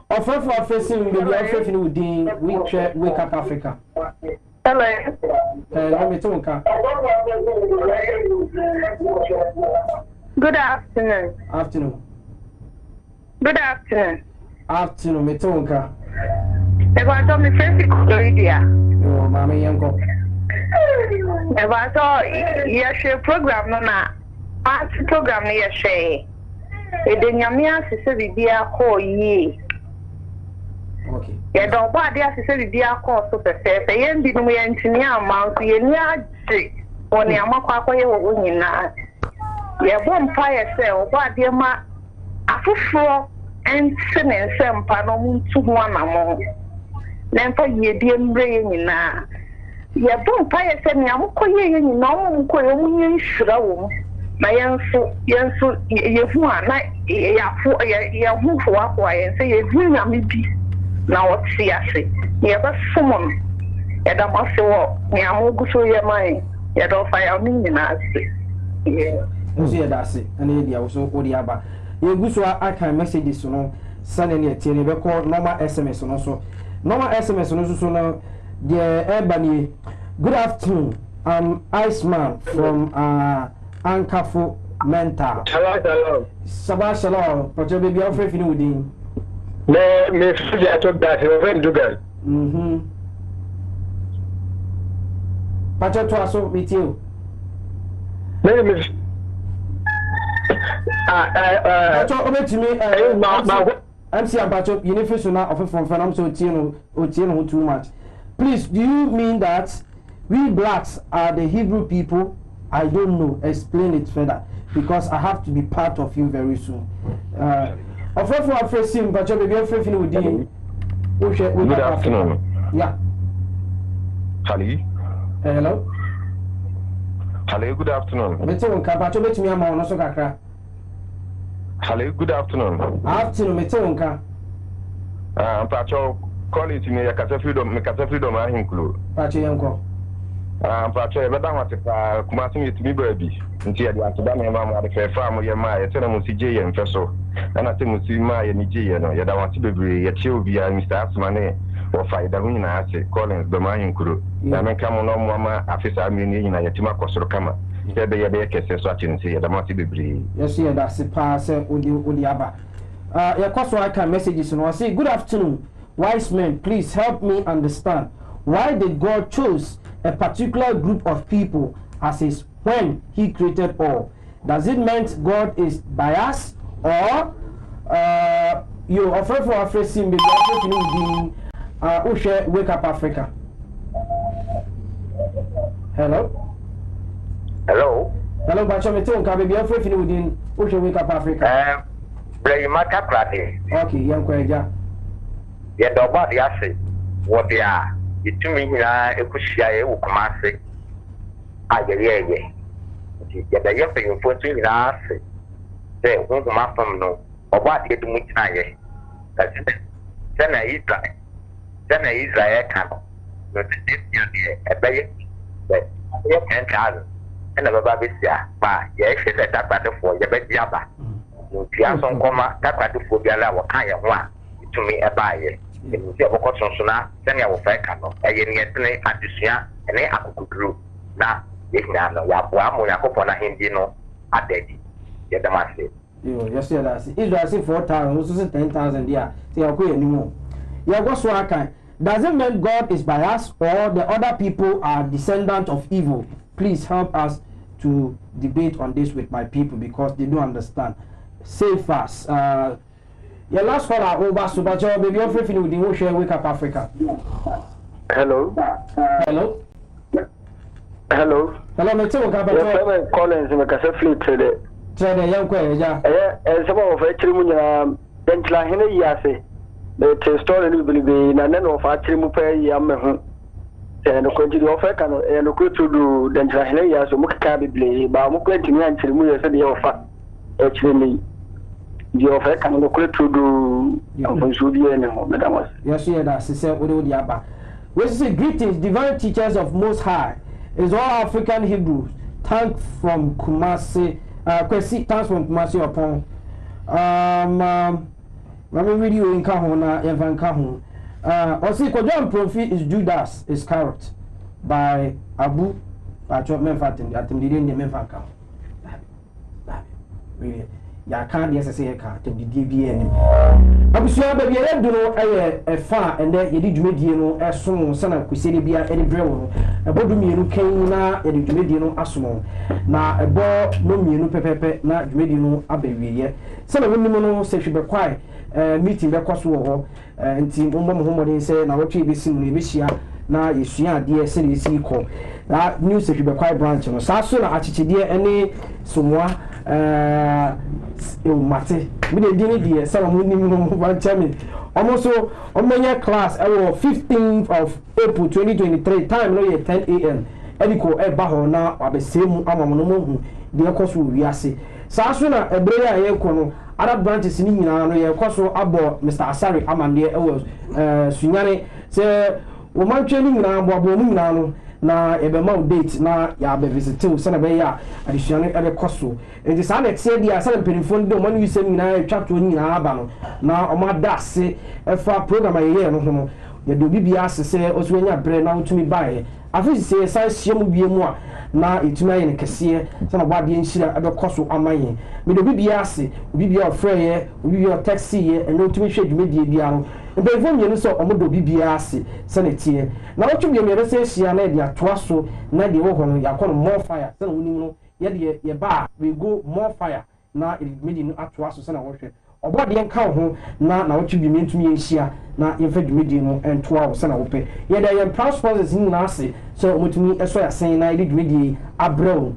Offer for facing baby afraid within Wake Up Africa. Hello. Let me talk. Good afternoon. Afternoon. Good afternoon. Afternoon, me tonka. If I saw me Facebook media. Yo, mama yanko. If I saw your program, no na. Program no your share. The nyamia se bibia ko yi. Okay. Ya do ba dia se bibia ko so pepe. Ye ndi no ye ntini ama so ye ni age. Oni amakwa akoye wo nyina. ye bom pa ye se oba de ma afoforo ense ne nsempa no muntu ho anamo na mpa ye de mbre ye nyina ye bom pa ye se ne amokoye ye nyina omukoye omunye nsira wo na yenso ye hu ana ya hu fo akwa ye se ye hu nyame bi na wotsi ase ye ba somon ye da ma se wo ne amoguso ye mai ye do fa ya nyina ase nso ye da ase ene dia wo so odi aba ye guso aka messages no sane ne tie ne be call normal SMS no so normal SMS no so no the ebani. Good afternoon, I'm Iceman from Ankafo Mental. Hello. Sabah shalom. But your baby offer fini within. Me I took that friend Dugan. But your twaso meet you. Me MC Abacho, Unification of from Fanam so Tieno too much. Please, do you mean that we blacks are the Hebrew people? I don't know. Explain it further, because I have to be part of you very soon. Good afternoon. Yeah. Hello. Hello, good afternoon. Hello, good afternoon. Afternoon, Pacho, call it me a Casa Freedom, I include. Pacho Yanko. Pacho, Madame, Kumasi to me, baby. Until the Atadama, Mamma, the fair farm, your Maya, tell them CJ and Fesso. And I think see Maya and Nigeria, you don't want to be a chill via Mr. Asmane or Faida Asset, Collins, the Mayan crew. I may come on, Mamma, Afisa, I mean, in a Yatima Kosokama. Yes, yeah, that's the pass Udiaba. Your question I can messages and I say, good afternoon, wise men, please help me understand. Why did God choose a particular group of people as his when he created all? Does it mean God is biased, or you offer for a first sim being Wake Up Africa? Hello? Hello, Bacho, me tell you, be afraid you within Ocean Wake Up Africa. Blame my caprati. Okay, young Quaja. Yet nobody asks what they are. It to me, I could share a commerce. I get yet the young thing for 2 years. They won't come up from no, or what get to me tonight. That's it. Then I Israel can. But a bay, but you can't tell. And the Babisia, yes, that battle for your bed yaba. You have some comma, that battle for the other kind of one to me a buyer. You have a cotton sooner, then you will find canoe, and yet play at this year, and I could group. Now, if now, Yapona Hindino, a daddy. Yet the master. Yes, yes, I see 4,000, also 10,000 yeah. See, I'll go anymore. Yeah, what's what I can. Doesn't mean God is biased or the other people are descendants of evil. Please help us to debate on this with my people because they don't understand. Say fast. Your last caller, over Subajo, baby, you're free with the Ocean Wake Up Africa. Hello. Hello, me too. Your Collins, make a fleet today. Trade young Quaja. And some of actually, Dentla Henry Yase. The story will be in an end of actually Mupe Yamahu. And continue offer can and go to do the Henry so much cabby, but I'm going to answer the offer. Actually, the offer can look to do Madame. Yes, yeah, that's said with the Abba. We say greetings, divine teachers of Most High. Is all African Hebrews. Thanks from Kumasi. Thanks from Kumasi upon. Let me read you in Kahuna, Evan Kahun. Also, Kojan Prophet is Judas Iscariot by Abu Patrick Memfatin. I think they didn't Memphis. Really, ya can't yes say a car to the DBN. Abusua baby, I don't know a far and then you did mediano as soon as son of Quisilibia and Brew. A bodumino came na a mediano asmo. Na a ball no menu pepe, not mediano abbey. Some of them say she be quiet. Meeting the cost war and team Homo say now what be seen Misia na yesua de SNC call that news should be quite branch no sa so na achichide ene somwa mate me de dini die say mo nim no ba chami almost omenya class 15th of April 2023 time no ye 10 a.m. ediko e ba ho na abesemu amamu no hu de ekoso wiase saa so na ebre ya ye ko no Arab branches ni nyina no ye ekoso abo Mr. Asari amande sunyane se wo mantwe ni nyina abo ni nyina no na ebema date na ya be visit se na be ya adisuane ebe koso enti sa na tie dia sa na penifon de o manu wisem nyina twato nyina aba no na o ma dase efa program ye no ho ye do bibia asese oswenya bre na utumi bae afisi se sa siemu biemu a na etuma ye ne kese se na bade nhira ebe koso amanye me do bibia ase bibia ofreye bibia taxi ye eno utumi hwe dwumedie bia no mbefo mienu so omodo bibia ase se na tie na wotwe mienu se hia na de atoa so na de wo ho no yakọ no more fire se na wonim no ye de ye ba we go more fire na edwumedie no atoa so se na wohwe obode enka ho na wotwe bi mentumi enhia na yemfa dwumedie no entoa wo se na wope ye de ye proud sponsors ni na ase so omotumi eso ya sen na edwumedie abrel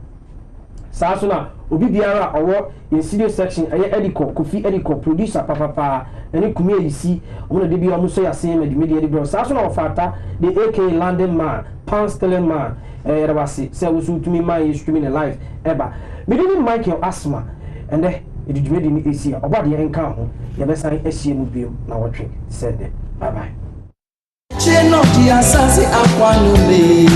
saa so na obi biara owo in studio section ediko kofi ediko producer papa eni kumi elisi omo de bia omo so ya sen medwumedie edibro saa so na ofata the AK London man pound sterling man rabasi se wo so tumi man is streaming live eba medini Michael Asma ende edwumedie ni esia obade enka ho ye besan ehie mu bio na wotwe said bye bye. Cheno dia sasi akwanume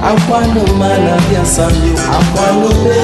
akwanuma na dia sanyo akwanume